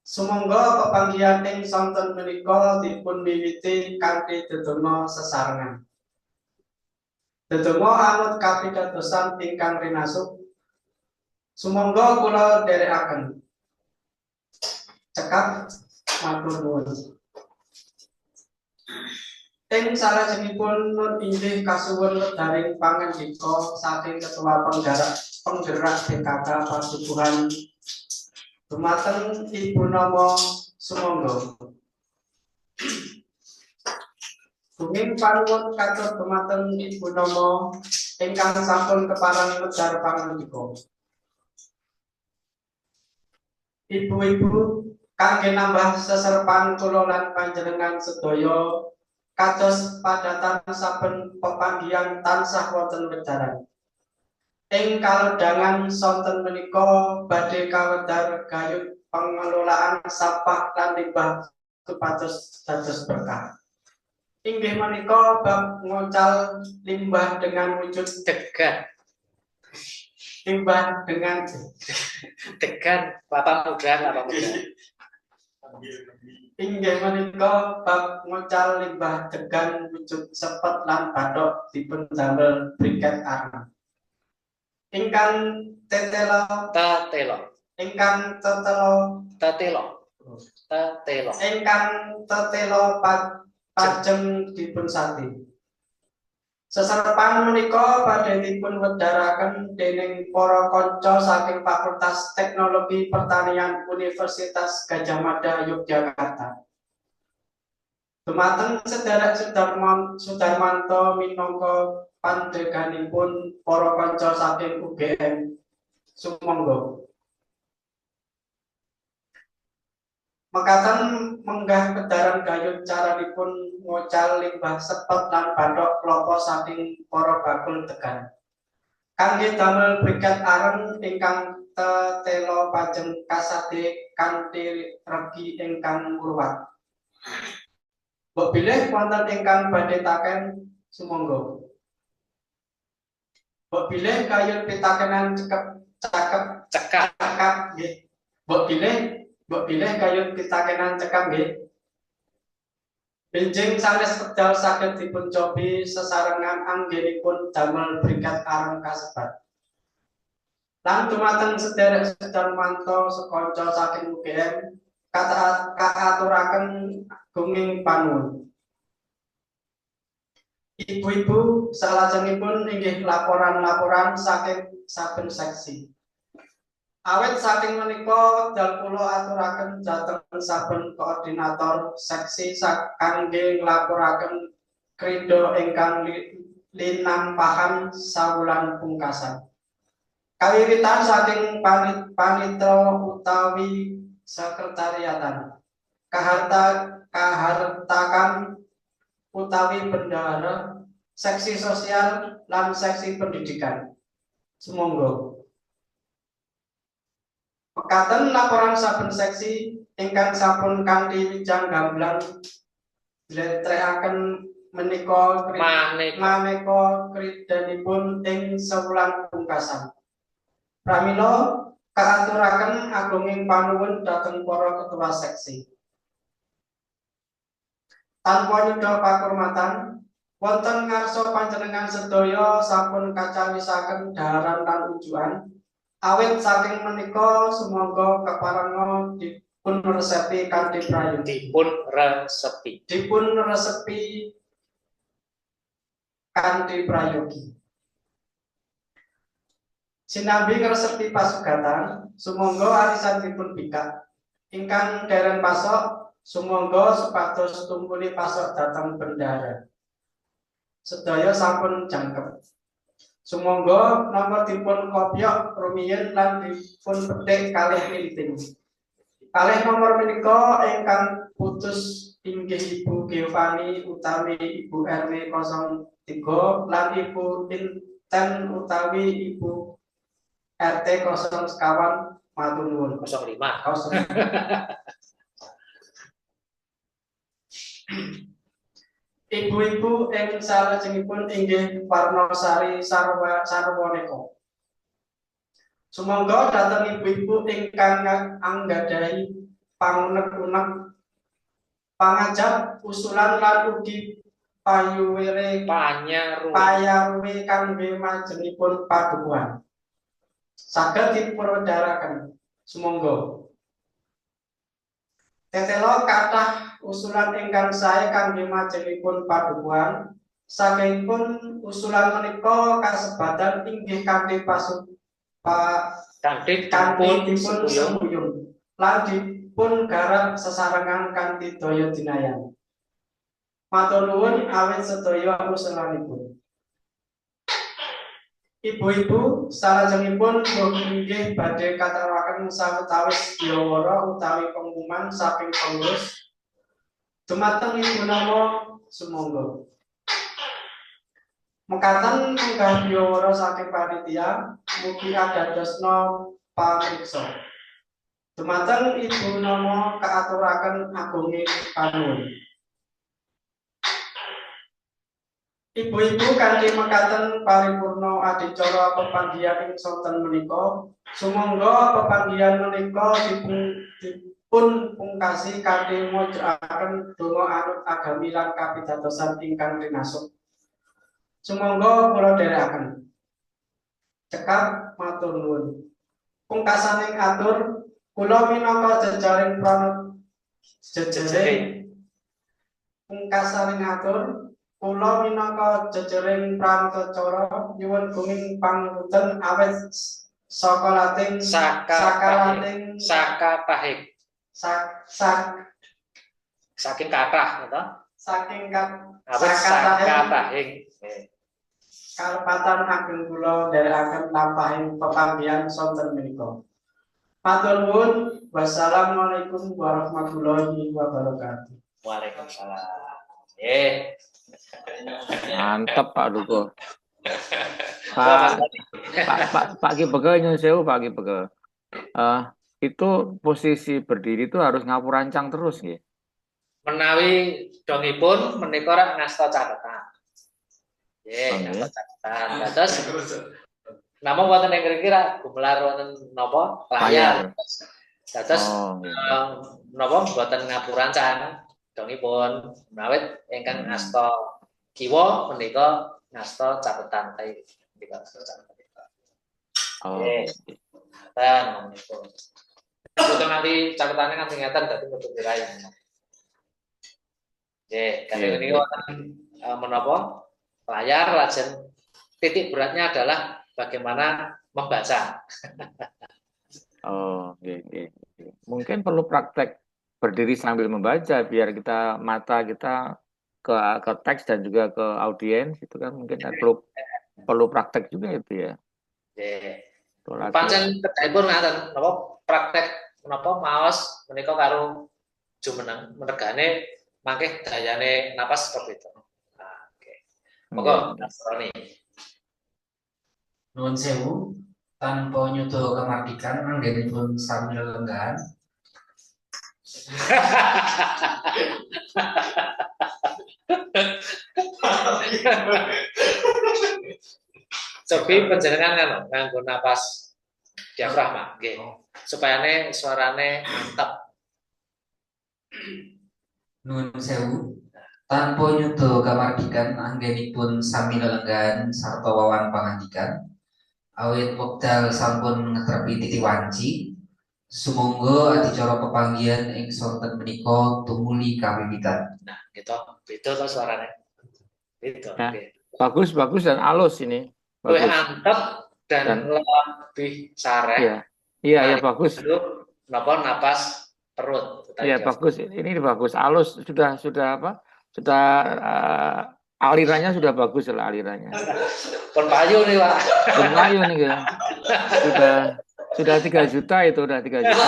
sumangga pepanggihan ing sonten punika dipun wiwiti kanthi dedonga sesarengan. Dedonga anut kapitadosan ingkang rinasuk. Sumangga kula dherekaken. Cekap matur nuwun. Ing salajengipun nun inggih kasuwun wedharing pangandika saking Ketua Penggerak PKK Padukuhan dumateng Ibu Nomo sumangga. Bunging panuwun katur dumateng Ibu Nomo ingkang sampun kepareng wedhar pangandika. Ibu-ibu kangge nambah seserpan kula lan panjenengan sedaya kados padatan saben pepanggihan tansah wonten wedharan. Ing kalodhangan sonten menika badhe kawedhar gayut pengelolaan sampah lan limbah supados dados berkah. Inggih menika bab ngocal limbah dengan wujud Degan limbah dengan kelapa muda. Inggih menika bab ngocal limbah degan wujud sepet lan bathok dipun damel briket arang. Ingkang tetelo ingkang tetelo pajeng dipun sati. Seserpan menika badhe dipun wedharaken dening para kanca saking Fakultas Teknologi Pertanian Universitas Gadjah Mada Yogyakarta. Dumateng sedherek Sudarmanto minangka pandeganipun para kanca saking UGM sumangga. Mekaten menggah kedaran gayut caranipun ngocal limbah sepet lan bathok klapa saking para bakul degan. Kangge damel briket areng ingkang tetelo pajeng kasade kanthi regi ingkang murwat. Mbok bilih wonten ingkang badhe taken sumangga. Mbok bilih gayut pitakenan cekap nggih. Mbok bilih kayut pitakenan cekap nggih. Benjing sanes wekdal saged dipun cobi sesarengan anggenipun damel briket areng kasebat. Lan dumateng sedherek Sudarmanto sekanca saking UGM kaaturaken gunging panuwun. Ibu-ibu salajengipun inggih laporan-laporan saking saben seksi. Awit saking menika wekdal kula aturaken dhateng saben koordinator seksi kangge nglaporaken krida ingkang linampahan sawulan pungkasan. Kawiwitan saking panitra utawi sekretariatan, kahartakan utawi bendahara, seksi sosial lan seksi pendidikan. Sumangga. Mekaten laporan saben seksi ingkang sampun kanthi wijang gamblang njlentrehaken menika maneka kridanipun ing sewulan pungkasan. Pramila kaaturaken agunging panuwun dhateng para ketua seksi. Tanpa nyuda pakurmatan, wonten ngarsa panjenengan sedaya sampun kacawisaken dhaharan lan ujuan. Awit saking menika sumangga keparenga dipun resepi kanthi prayogi. Dipun resepi kanthi prayogi. Sinambi ngresepi pasugatan, sumangga arisan dipun bikak. Ingkang dereng pasok, sumangga supados tumpuli pasok dhateng bendahara. Sedaya sampun jangkep. Sumangga nomor dipun kopyok rumiyin lan dipun petik kalih linting. Kalih nomor menika ingkang putus inggih Ibu Giovanni utawi Ibu RW 03 lan Ibu Inten utawi Ibu RT 0 sekawan matur nuwun. 05. Ibu-ibu ing salajengipun inggih Warnosari Sarwaneka. Sumangga dhateng ibu-ibu ingkang anggadhahi pangunek-unek pangajap usulan lan ugi payaruwe kangge majengipun padukuhan. Saged dipundharaken. Sumangga. Tetelo kathah usulan ingkang sae kangge majengipun padukuhan. Sakengipun usulan menika kasebadan inggih kanthi kanthi dipun sembuyung lan dipun garap sesarengan kanthi daya dinayan. Matur nuwun awit sedaya usulanipun. Ibu-ibu salajengipun inggih badhe kateraken sawetawis biawara utawi pengumuman saking pengurus dumateng Ibu nama sumangga. Mekaten unggah biawara saking panitia mugi kadadosna pamriksa. Dumateng Ibu nama kaaturaken agunging panuwun. Ibu-ibu kanthi mekaten paripurna adicara pepanggihan ing sonten menika, sumangga pepanggihan menika dipun pungkasi kanthi majukaken donga anut agami lan kapitadosan ingkang rinasuk. Sumangga kula dherekaken. Cekap matur nuwun. Pungkasaning atur kula minangka jejaring pungkasaning atur kula minangka jejering pranatacara nyuwun gunging pangapunten awit saka Latin saking kathah nggih. Saking kathahing kalepatan ageng kula nderekaken lampahing pepanggihan sonten menika. Matur nuwun. Wassalamualaikum warahmatullahi wabarakatuh. Waalaikumsalam. Mantap Pak Duko. Pak Ki Begel nyuwun sewu Pak Ki Begel. Itu posisi berdiri itu harus ngapurancang terus nggih. Menawi dongipun menika rak ngasta catatan. Nggih, ngasta catatan. Terus namung wonten ing mriki rak gumelar wonten napa? Layar. Terus napa mboten ngapurancang dongipun. Menawi ingkang ngasta kiwa menika ngasta catatan kae menika catatan. Dan menika. Betul nanti catatannya nanti ngeten dadi metu wirai. Kali ini menapa layar lajeng titik beratnya adalah bagaimana membaca. Mungkin perlu praktek berdiri sambil membaca biar kita mata kita ke teks dan juga ke audiens itu kan mungkin perlu praktek juga itu ya. Pancen kedahipun ngaten napa praktek menapa maos menika karo jumeneng menegane mangke dayane napas seperti itu. Oke. Monggo Mas Roni. Nuwun sewu, tanpa nyuda kamardikan anggenipun sami lelenggahan. Cobi panjenengan kan nganggo napas diafragma, nggih. Supayane suarane mantap. Nuwun sewu, tanpa nyuda kamardikan anggenipun sami lelenggahan sarta wawan pangandikan. Awit wekdal sampun ngetrepi titi wanci, sumangga adicara pepanggihan ing sonten menika tumuli kawiwitan. Nah, gitu. Beda to suarane. Beda. Ya. Nggih. Bagus dan halus ini. Lebih Bagus. antep dan lebih sare. Iya. Iya, ya bagus. Napa napas perut. Iya, bagus. Ini bagus. Halus sudah apa? Sudah alirannya sudah bagus lah alirannya. Pun payu nih, Pak. Pun payu nih ya. Sudah 3 juta itu, udah 3 juta.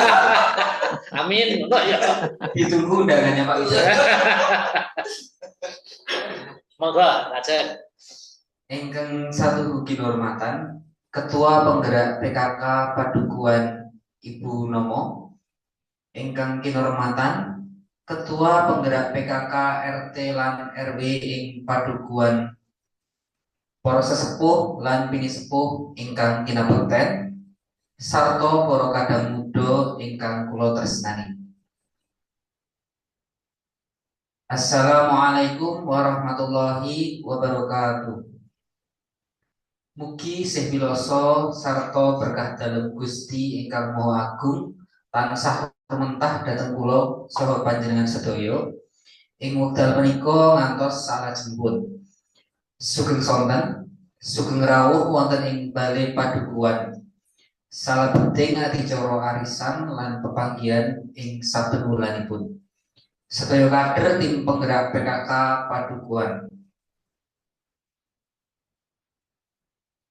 Amin. Oh, ya. Ditunggu undangannya Pak Wisnu. Monggo, lajeng. Ingkang satu ugi hormatan Ketua Penggerak PKK Padukuhan Ibu Nomo, ingkang kinurmatan Ketua Penggerak PKK RT lan RW ing Padukuhan para sesepuh lan pinisepuh ingkang kinabekten sarta para kadang muda ingkang kula tresnani. Assalamualaikum warahmatullahi wabarakatuh. Mugi sebiloso sarta berkah dalem Gusti ingkang Maha Agung tansah mentah dhateng kula saha panjenengan sedaya ing wekdal menika ngantos salajengipun. Sugeng sonten, sugeng rawuh wonten ing bale padukuhan. Salebeting adicara arisan lan pepanggihan ing saben wulanipun. Sedaya kader tim penggerak PKK Padukuhan.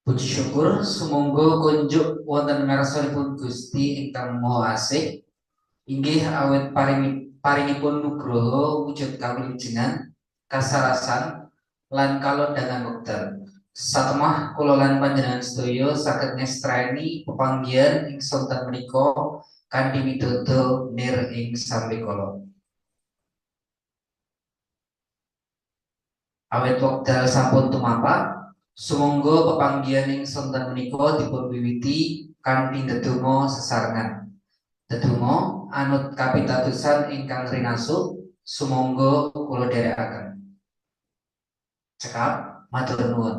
Puji syukur sumangga kunjuk wonten ngarsanipun Gusti ingkang Maha Asih inggih awet paringipun nugroho wujud kawilujengan kasarasan lan kalodhangan wekdal. Satemah kula lan panjenengan sedaya saged ngestrani pepanggihan ing sonten menika kanthi midodo nir ing sambekala. Awet wekdal sampun tumapak, sumangga pepanggihan ing sonten menika dipun wiwiti kanthi ndedonga sesarengan. Ndedonga anut kapitadosan ingkang rinasuk, sumangga kula dherekaken. Cekap matur nuwun.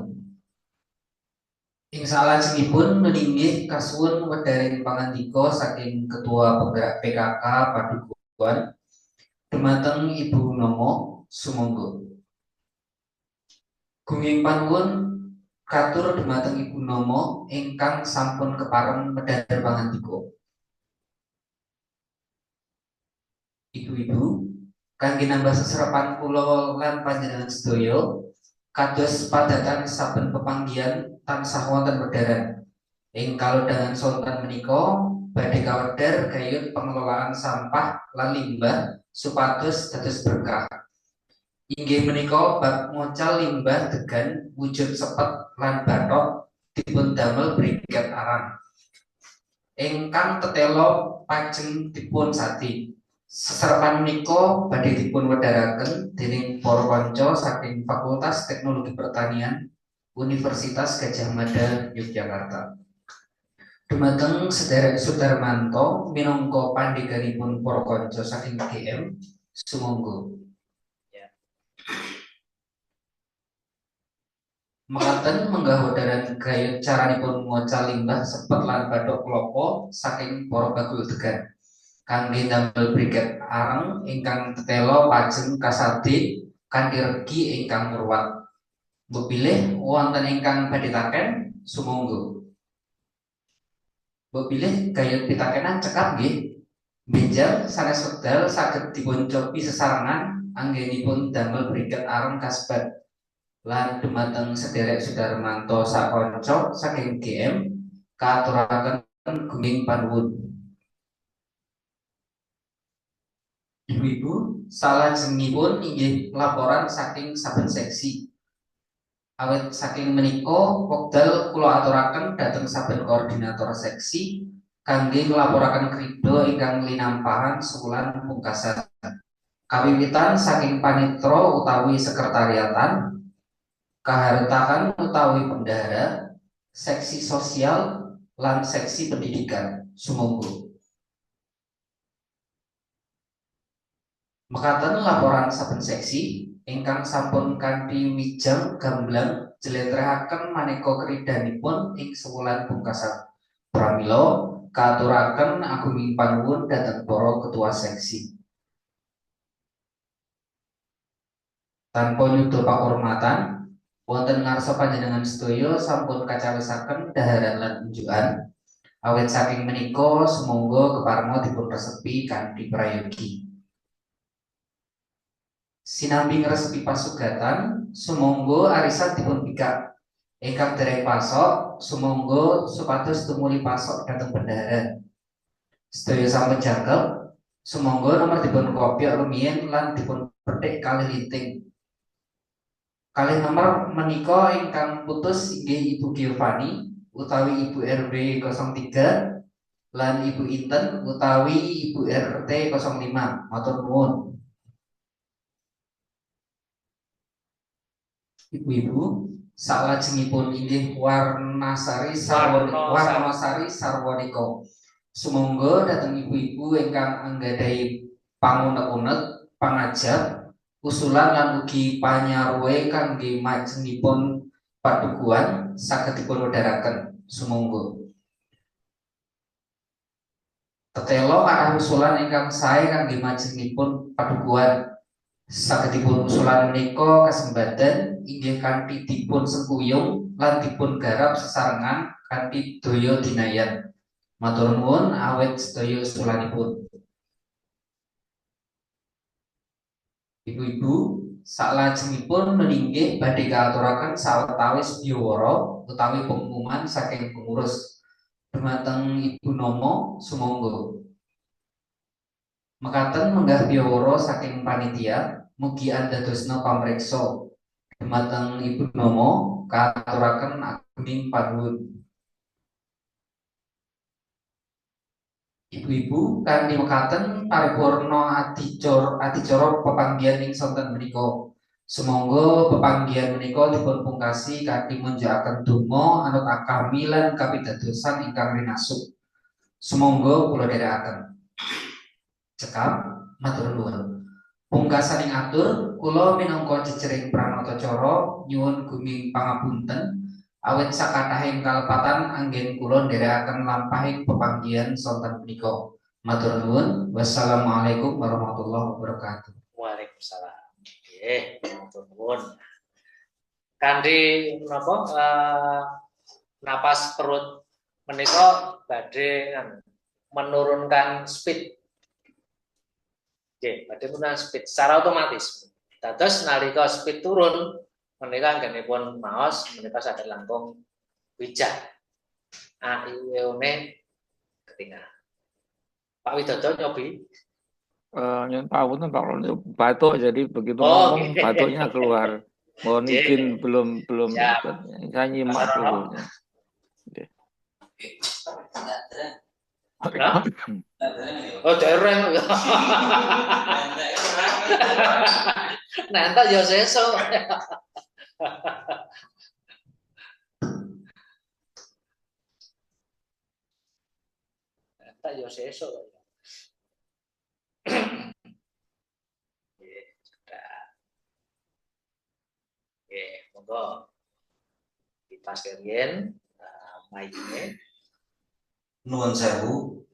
Ing salajengipun meninggih kasuwun wedharing pangandika saking Ketua Penggerak PKK Padukuhan dhumateng Ibu Nomo sumangga. Gunging panuwun katur dhumateng Ibu Nomo ingkang sampun kepareng medhar pangandika. Ibu-ibu, kangge nambah seserepan kula lan panjenengan sedaya kados padatan saben pepanggihan tansah wonten wedharan. Ing kalodhangan sonten menika badhe kawedhar gayut pengelolaan sampah lan limbah supados dados berkah. Inggih menika bab mocal limbah degan wujud sepet lan bathok dipun damel briket arang. Ingkang tetela pajeng dipun sati. Seserepan menika badhe dipun wedharaken dening para kanca saking Fakultas Teknologi Pertanian Universitas Gadjah Mada Yogyakarta. Dumateng sedherek Sudarmanto minangka pandheganipun para kanca saking GM sumangga. Mekaten menggah wedharan gayut caranipun mocal limbah sepet lan bathok klapa saking para bagul degan. Kangge damel briket areng ingkang tetela pajeng kasade kanthi regi ingkang murwat. Mbok pilih wonten ingkang badhe taken sumangga. Mbok pilih gayut pitakenan cekap nggih. Benjang sanes wekdal saged dipun cobi sesarengan anggenipun damel briket areng kasebat. Lan dumateng sederek Sudarmanto sakonco saking GM katuraken gunging panuwun. Ibu-ibu, salajengipun inggih laporan saking saben seksi. Awit saking menika wekdal kula aturaken dhateng saben koordinator seksi kangge nglaporaken krida ingkang linampahan sewulan pungkasan. Kawiwitan saking panitra utawi sekretariatan, kaharetakan utawi bendahara, seksi sosial lan seksi pendidikan. Sumangga. Mekaten laporan saben seksi ingkang sampun kanthi wijang gamblang jlentrehaken maneka kridhanipun ing sewulan pungkasan. Pramila katuraken agunging panuwun dhateng para ketua seksi. Tanpa nyuda pakurmatan, wonten ngarsa panjenengan sedaya sampun kacawisaken dhaharan lan unjukan. Awit saking menika sumangga kepareng dipun resepi kanthi prayogi. Sinambi ngresepi pasugatan, sumangga arisan dipun bikak. Ingkang dereng pasok, sumangga supados tumuli pasok dhateng bendahara. Sedaya sampun jangkep, sumangga nomor dipun kopyak rumiyin lan dipun petik kalih linting. Kalih nomor menika ingkang putus inggih Ibu Giovanni utawi Ibu RW 03 lan Ibu Inten utawi Ibu RT 05. Matur nuwun. Ibu-ibu, salajengipun inggih Warnasari Sarwonika. Sumangga dhateng ibu-ibu ingkang anggadhahi pangunek-unek, pangajap, usulan lan ugi panyaruwe kangge majengipun padukuhan saged dipun wedharaken. Sumangga. Tetelo arah usulan ingkang sae kangge majengipun padukuhan saged dipun usulan menika kasembadan inggih kanthi dipun sengkuyung lan dipun garap sesarengan kanthi daya dinayan. Matur nuwun awit sedaya usulanipun. Ibu-ibu, salajengipun meninggih badhe kaaturaken sawetawis biwara utawi pengumuman saking pengurus dhumateng Ibu Nomo sumangga. Mekaten menggah biwara saking panitia, mugi andadosna pamriksa dhumateng Ibu Nomo kaaturaken agunging panuwun. Ibu-ibu kanthi mekaten paripurna adicara pepanggihan ing sonten menika. Sumangga pepanggihan menika dipun pungkasi kanthi munjakaken donga anut akami lan kapitadosan ingkang rinasuk. Sumangga kula dherekaken. Cekap matur nuwun. Pungkasaning atur kula minangka jejering pranatacara nyuwun guming pangapunten awit sakathahing kalepatan anggen kula nderekaken lampahing pepanggihan sonten punika. Matur nuwun. Wassalamualaikum warahmatullahi wabarakatuh. Waalaikumsalam. Nggih, matur nuwun. Kanthi menapa napas perut menika badhe menurunkan speed. Nggih, badhe menurunkan speed secara otomatis. Dados nalika speed turun menika anggenipun maos menika saged langkung bijak. A-I-U-E ketinggalan. Pak Widodo nyobi. Yang tahu tuh kalau batuk jadi begitu ngomong batuknya keluar. Mohon izin belum saya nyimak dulu. Oh, dereng. Nah, entar yo sesuk. Entar yo sesuk. Oke, monggo dipaskerin mic-nya. Nuwun sewu,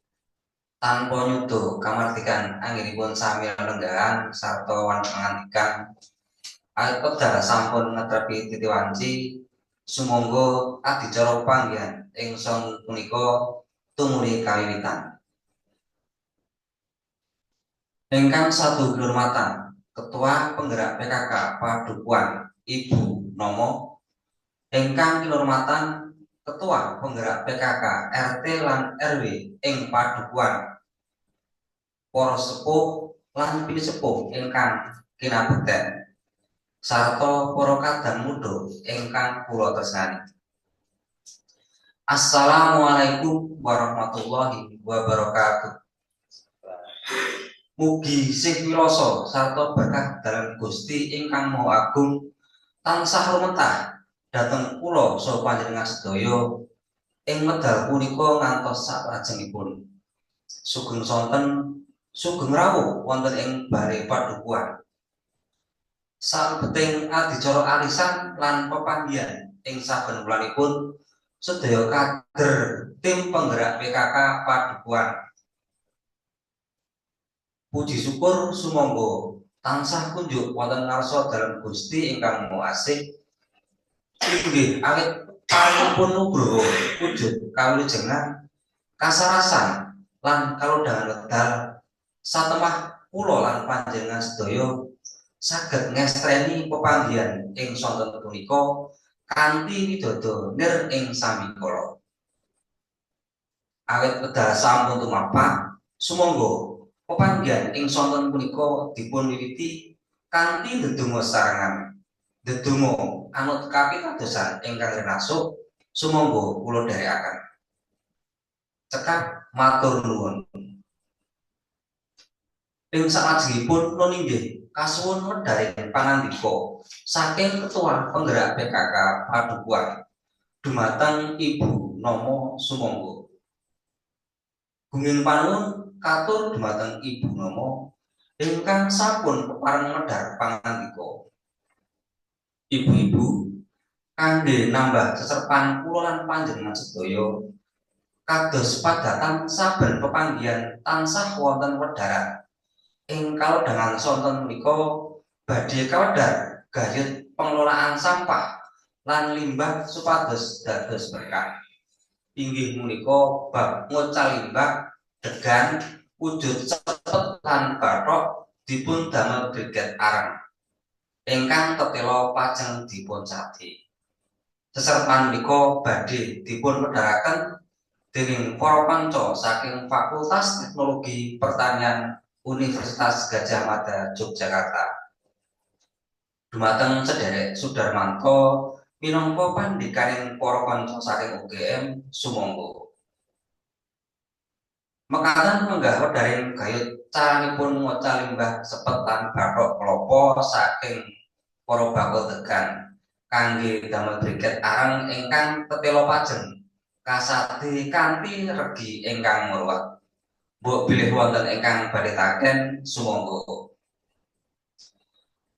tanpa nyuda kamardikan anggenipun sami lenggahan sarta wanci pangandikan. Wekdal sampun netrepi titi wanci, sumangga adicara panggihan ing son punika tumuli kawiwitan. Ingkang satu kehormatan Ketua Penggerak PKK Padukuhan Ibu Nomo, ingkang kehormatan Ketua Penggerak PKK RT lan RW ing Padukuhan, para sepuh lan pinisepuh ingkang kinabekten, sarta para kadang muda ingkang kula tresnani. Assalamualaikum warahmatullahi wabarakatuh. Mugi sih wiloso sarta berkah dalam Gusti ingkang Maha Agung tansah rumetah dhateng kula saha panjenengan sedaya ing medal punika ngantos saklajengipun. Sugeng sonten sugeng rawuh wonten ing bare padukuhan. Sabeting adicara alisan lan pepanggihan ing saben wulanipun sedaya kader tim penggerak PKK Padukuhan. Puji syukur sumangga tansah kunjuk wonten ngarsa dalem Gusti ingkang Maha Asih. Inggih awit paringipun nugroho wujud kawilujengan kasarasan lan kalodhangan wekdal satemah kula lan panjenengan sedaya saged ngestreni pepanggihan ing sonten punika kanthi widodo nir ing sami kala. Awit wedal sampun tumapak, sumangga pepanggihan ing sonten punika dipun wiwiti kanthi ndedonga sarengan. Ndedonga anut kapitadosan ingkang rinasuk, sumangga kula dherekaken. Cekap matur nuwun. Ing salajengipun nun inggih kasuwun wedharing panandika saking Ketua Penggerak PKK Padukuhan dumateng Ibu Nomo sumangga. Gunging panuwun katur dumateng Ibu Nomo ingkang sampun pepareng medhar pangandika. Ibu-ibu kangge nambah seserpan kula lan panjenengan sedaya kados padatan saben pepanggihan tansah wonten wedharan ing kalodhangan sonten menika badhe kawedhar gayut pengelolaan sampah lan limbah supados dados berkah. Inggih menika bab ngocal limbah degan wujud cepet lan bathok dipun damel briket areng ingkang tetela pajeng dipun cati. Seserpan menika badhe dipun wedharaken dening para panca saking Fakultas Teknologi Pertanian Universitas Gadjah Mada Yogyakarta. Dumateng sederek Sudarmanto minangka pandhikaning para panca saking UGM sumangga. Mekaten menggah wedharing gayut caranipun ngocal limbah sepet lan bathok klapa saking para bakul degan kangge damel briket areng ingkang tetela pajeng kasade kanthi regi ingkang murwat. Mbok bilih wonten ingkang badhe taken sumangga.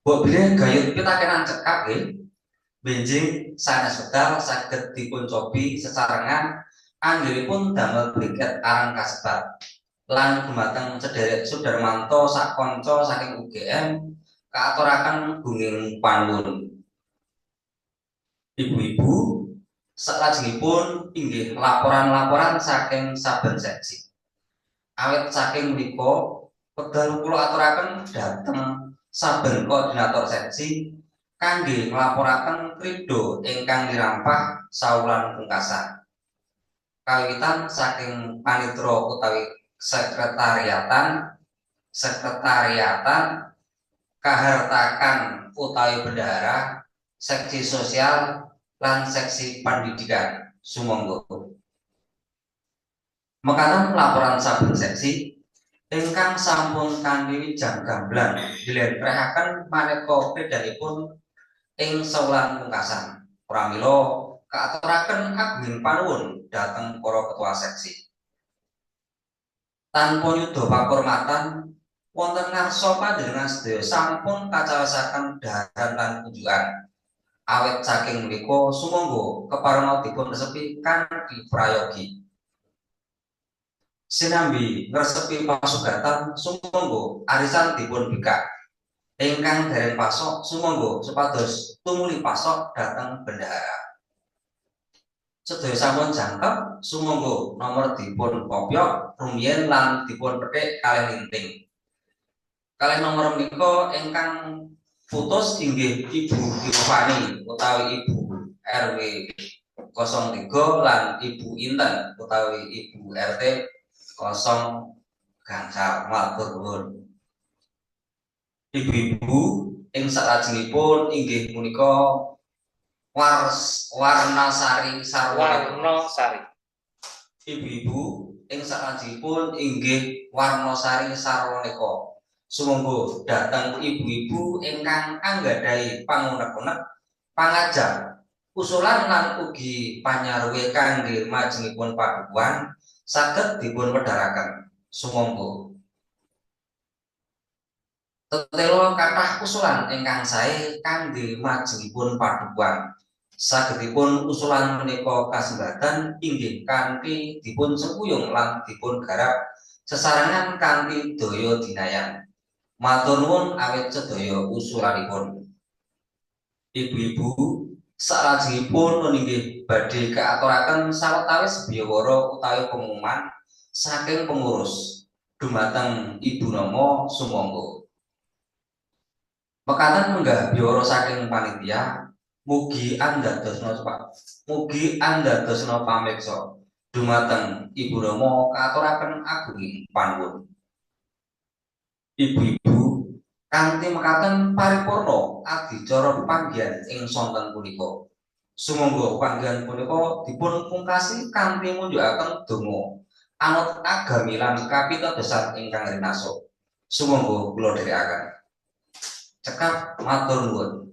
Mbok bilih gayut pitakenan cekap nggih benjing sanes wekdal saged dipun cobi sesarengan anggenipun damel briket areng kasebat lan dumateng sederek Sudarmanto sak kanca saking UGM kaaturaken gunging panuwun. Ibu-ibu salajengipun inggih laporan-laporan saking saben seksi. Awit saking menika wekdal kula aturaken dhateng saben koordinator seksi kangge nglaporaken krida ingkang dirampah sawulan pungkasan. Kawitan saking panitra utawi sekretariatan, kahartakan utawi bendahara, seksi sosial lan seksi pendidikan sumangga. Mekaten laporan saben seksi ingkang sampun kanthi wijang gamblang dilentrehake maneka pedanipun ing sawulan pungkasan. Pramila kaaturaken agunging panuwun dhateng para ketua seksi. Tanpa nyuda pakurmatan wonten ngarsa panjenengan sedaya sampun kacaosaken dhaharan lan kunjukan. Awit saking menika sumangga keparengna dipun resepi kanthi prayogi. Sinambi ngresepi pasugatan sumangga arisan dipun bikak. Ingkang dereng pasok sumangga supados tumuli pasok dhateng bendahara. Sedaya sampun jangkep sumangga nomor dipun kopyok rumiyin lan dipun petik kalih linting. Kalih nomor menika ingkang putus inggih Ibu Irfani utawi Ibu RW 03 lan Ibu Inten utawi Ibu RT 0 gangsal. Matur nuwun. Ibu-ibu ing salajengipun inggih punika Warnasari sarwa. Warnosari. Ibu-ibu ing salajengipun inggih Warnosari sarwaneka. Sumangga dhateng ibu-ibu ingkang anggadhahi pangunek-unek pangajap usulan lan ugi panyaruwe kangge majengipun padukuhan saged dipun wedharaken. Sumangga tetelo kathah usulan ingkang sae kangge majengipun padukuhan. Sagedipun usulan menika kasembadan inggih kanthi dipun sengkuyung lan dipun garap sesarengan kanthi daya dinayan. Matur nuwun awit sedaya usulanipun. Ibu-ibu salajengipun inggih badhe kaaturaken sawetawis biawara utawi pengumuman saking pengurus dumateng Ibu Nomo sumangga. Mekaten menggah biawara saking panitia mugi andadosna pameksa dumateng Ibu Nomo kaaturaken agunging panuwun. Ibu-ibu kanthi mekaten paripurna adicara panggihan ing sonten punika. Sumangga panggihan punika dipun pungkasi kanthi munjukaken donga anut agami lan kapitadosan ingkang rinasa. Sumangga kula dherekaken. Cekap matur nuwun.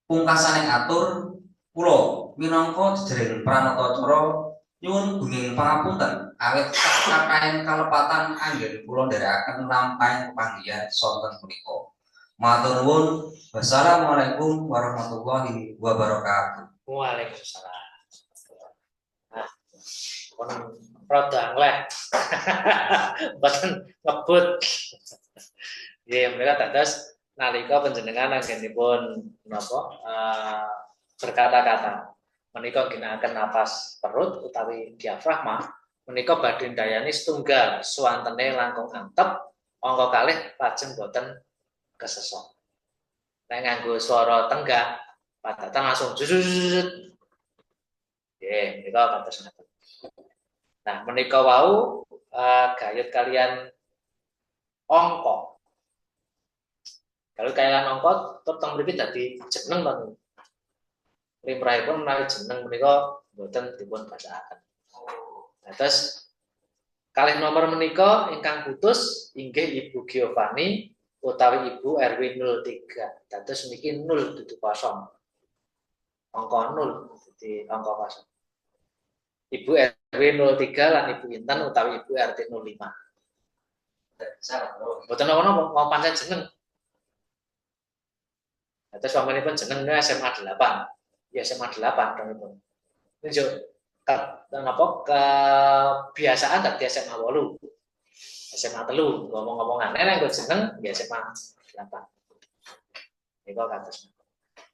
Pungkasaning atur kula minangka jejering pranatacara nyuwun gunging pangapunten awit kakakaing kalepatan anggen kula nderekaken lampahing panggihan sonten punika. Matur nuwun. Wassalamualaikum warahmatullahi wabarakatuh. Waalaikumsalam. Nah, pun rada angleh. Mboten ngebut. Nggih, mereka dados nalika panjenengan anggenipun napa berkata-kata menika ginakaken napas perut utawi diafragma menika badhe ndayani setunggal suwantene langkung antep angka kalih lajeng boten kesesok. Nek nganggo swara tenggak padatan langsung jujut. Nggih, menika kados ngaten. Nah, menika wau gayut kalian angka. Kalau kalian angka tetep mriki dadi jeneng men. Limrahipun menawi jeneng menika boten dipun bacaaken. Nah, terus kalih nomor menika ingkang putus inggih Ibu Giovanni utawi Ibu RW 03. Dados niki 0 dudu kosong. Angka 0 dadi angka kosong. Ibu RW 03 lan Ibu Inten utawi Ibu RT 05. Boten ana mau pancen jeneng. Terus samanipun jenengnya SMA 8. Ya SMA 8 teman-teman. Nunjuk kebiasaan tadi SMA 8. SMA 3 ngomong-ngomongan. Nek nggo jeneng ya SMA 8. Niku kados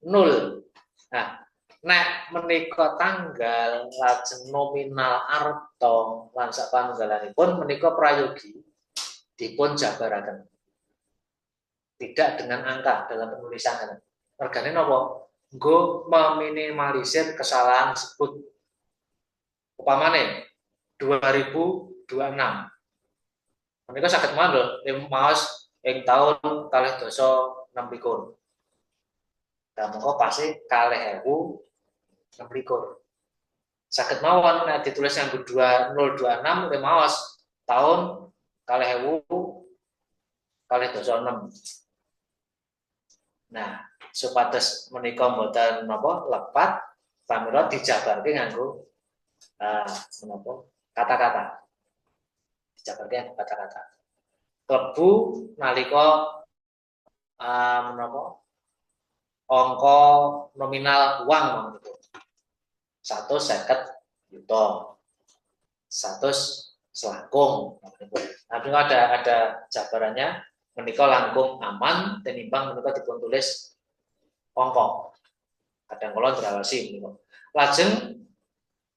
0. Nah, nek menika tanggal lajeng nominal arta lan sapanunggalanipun menika prayogi dipun jabaraken. Tidak dengan angka dalam penulisan. Regane napa? Nggo meminimalisir kesalahan tersebut. Upamane 2026. Menika saged mawon maos ing taun 2026. Nah, mongko pasti 2026. Saged mawon nek ditulis nganggo 2026 maos taun 2026. Nah, supados menika mboten napa lepat pamira dijabarke nganggo menapa kata-kata. Dijabarke nganggo kata-kata. Klebu nalika menapa angka nominal uang gitu. 150 juta. 100 selangkung. Nah, ada jabarannya. Menika langkung aman tenimbang menika dipun tulis angka. Kadang kula ndrawasi menika. Lajeng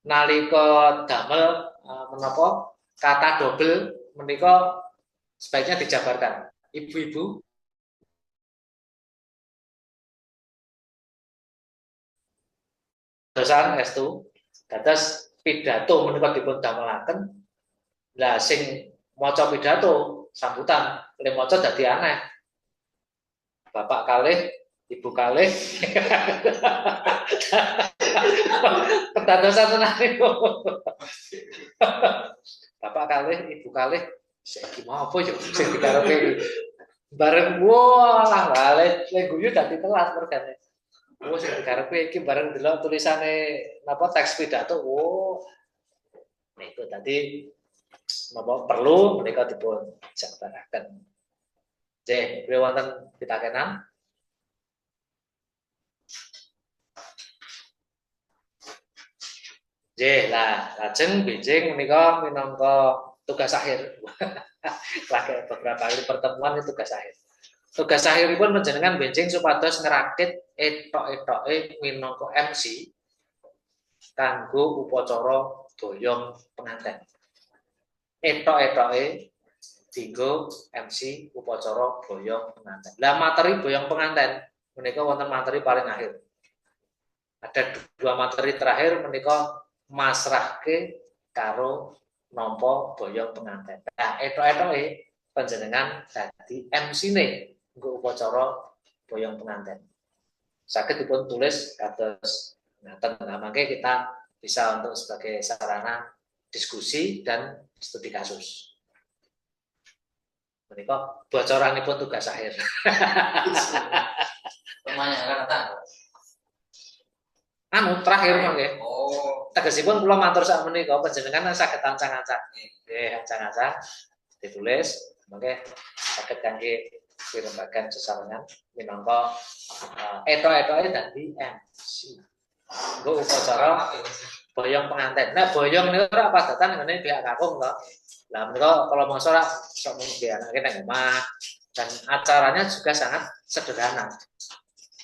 nalika damel menapa kata double menika sebaiknya dijabarkan. Ibu-ibu dosan estu dados pidato menika dipun damelaken. Lah sing maca pidato sambutan le maca dadi aneh. bapak kalih, ibu kalih. Kedadosan tenan niku. Bapak kalih, ibu kalih, saiki mau apa yo sing dikarepe bareng wah balik guyu dadi telat mergane. Oh sing dikarepe iki bareng delok tulisane napa teks pidato. Oh niku tadi napa perlu menika dipun jabaraken. Nggih, beliau wonten pitakenan. Nggih, lah lajeng bijing menika minangka tugas akhir. Lagi beberapa kali pertemuan itu tugas akhir. Tugas akhiripun panjenengan benjing supados ngerakit etok-etoke minangka MC kanggo upacara doyong penganten. Etok-etoke dienggo MC upacara boyong penganten. Lah materi boyong penganten menika wonten materi paling akhir. Ada dua materi terakhir menika masrahke karo nampa boyong penganten. Nah, etok-etoke panjenengan dadi MC-ne nggo upacara boyong penganten. Saged dipun tulis kados ngaten. Nah, mangke kita bisa untuk sebagai sarana diskusi dan studi kasus. Menika bocoranipun tugas akhir. Pertanyaan kata. Anu terakhir mangke. Oh, Tegesipun kula matur sak menika panjenengan saged ancang-ancang. Nggih, ancang-ancang ditulis mangke saged kangge pirembagan sesarengan minangka etok-etoke dadi MC. Nggo upacara boyong penganten. Nah, boyong niku ora padatan ngene pihak kakung to. Lah menika kalau mongso ora sok mung dianake nang omah dan acaranya juga sangat sederhana.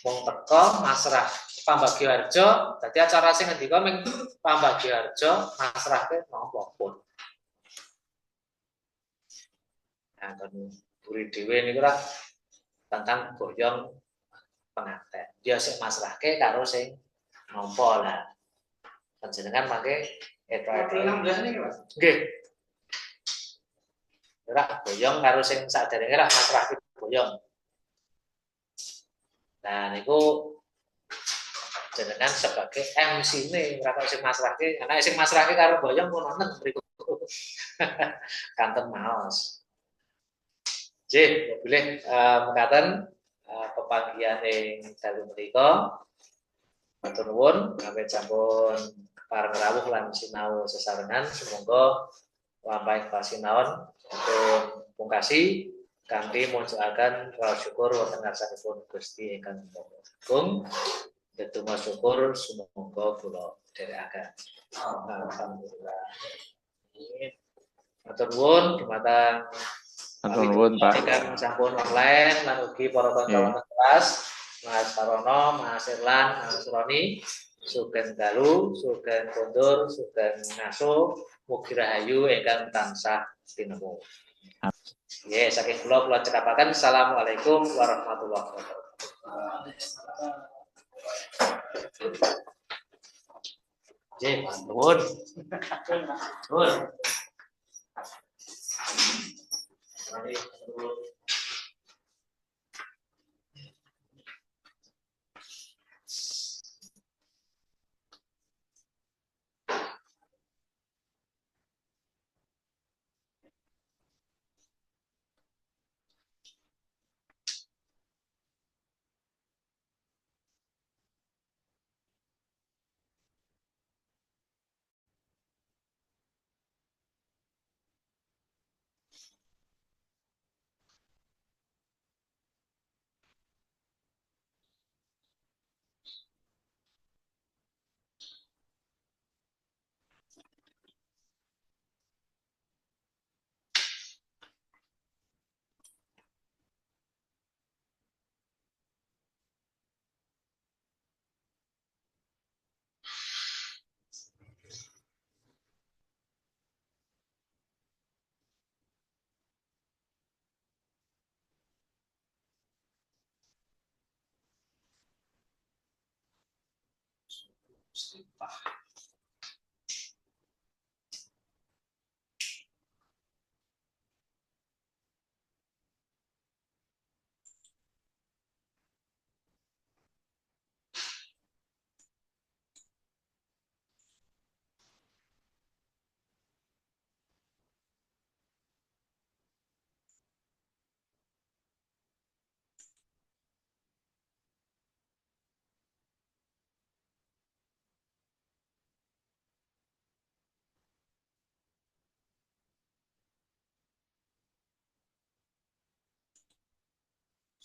Wong teko masrah pambagioharja, dadi acara sing ngendika ming pambagioharja masrahke napa pun. Nah, kon buri dhewe niku ora tentang boyong penganten. Dia sing masrahke karo sing nampa lah. Panjenengan mangke etok-etok. 16 niki, Mas. Nggih. Ora boyong karo sing saderenge ora masrahke boyong. Nah, niku jenengan sebagai MC-ne ora kok sing masrahke, ana sing masrahke karo boyong pun wonten mriku. Kanten maos. Nggih, bilih mekaten pepanggihan ing dalu menika. Matur nuwun, awit sampun pareng rawuh lan sinau sesarengan, semoga lampahe pasinaon dipun pungkasi kanthi mujudaken raos syukur wonten ngarsanipun Gusti ingkang Agung. Tetunggal syukur semoga kula dherekaken. Alhamdulillah. Matur nuwun dumateng Matur nuwun, Pak. ingkang sampun online lan ugi para kanca kelas Mas Sarono, Mas Irlan, Mas Roni, sugeng dalu, sugeng kondur, sugeng ngaso, mugi rahayu ingkang tansah tinemu. Nggih, saking kula cekapaken assalamualaikum warahmatullahi wabarakatuh. Nggih, nuwun. Nuwun.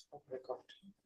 Stop recording.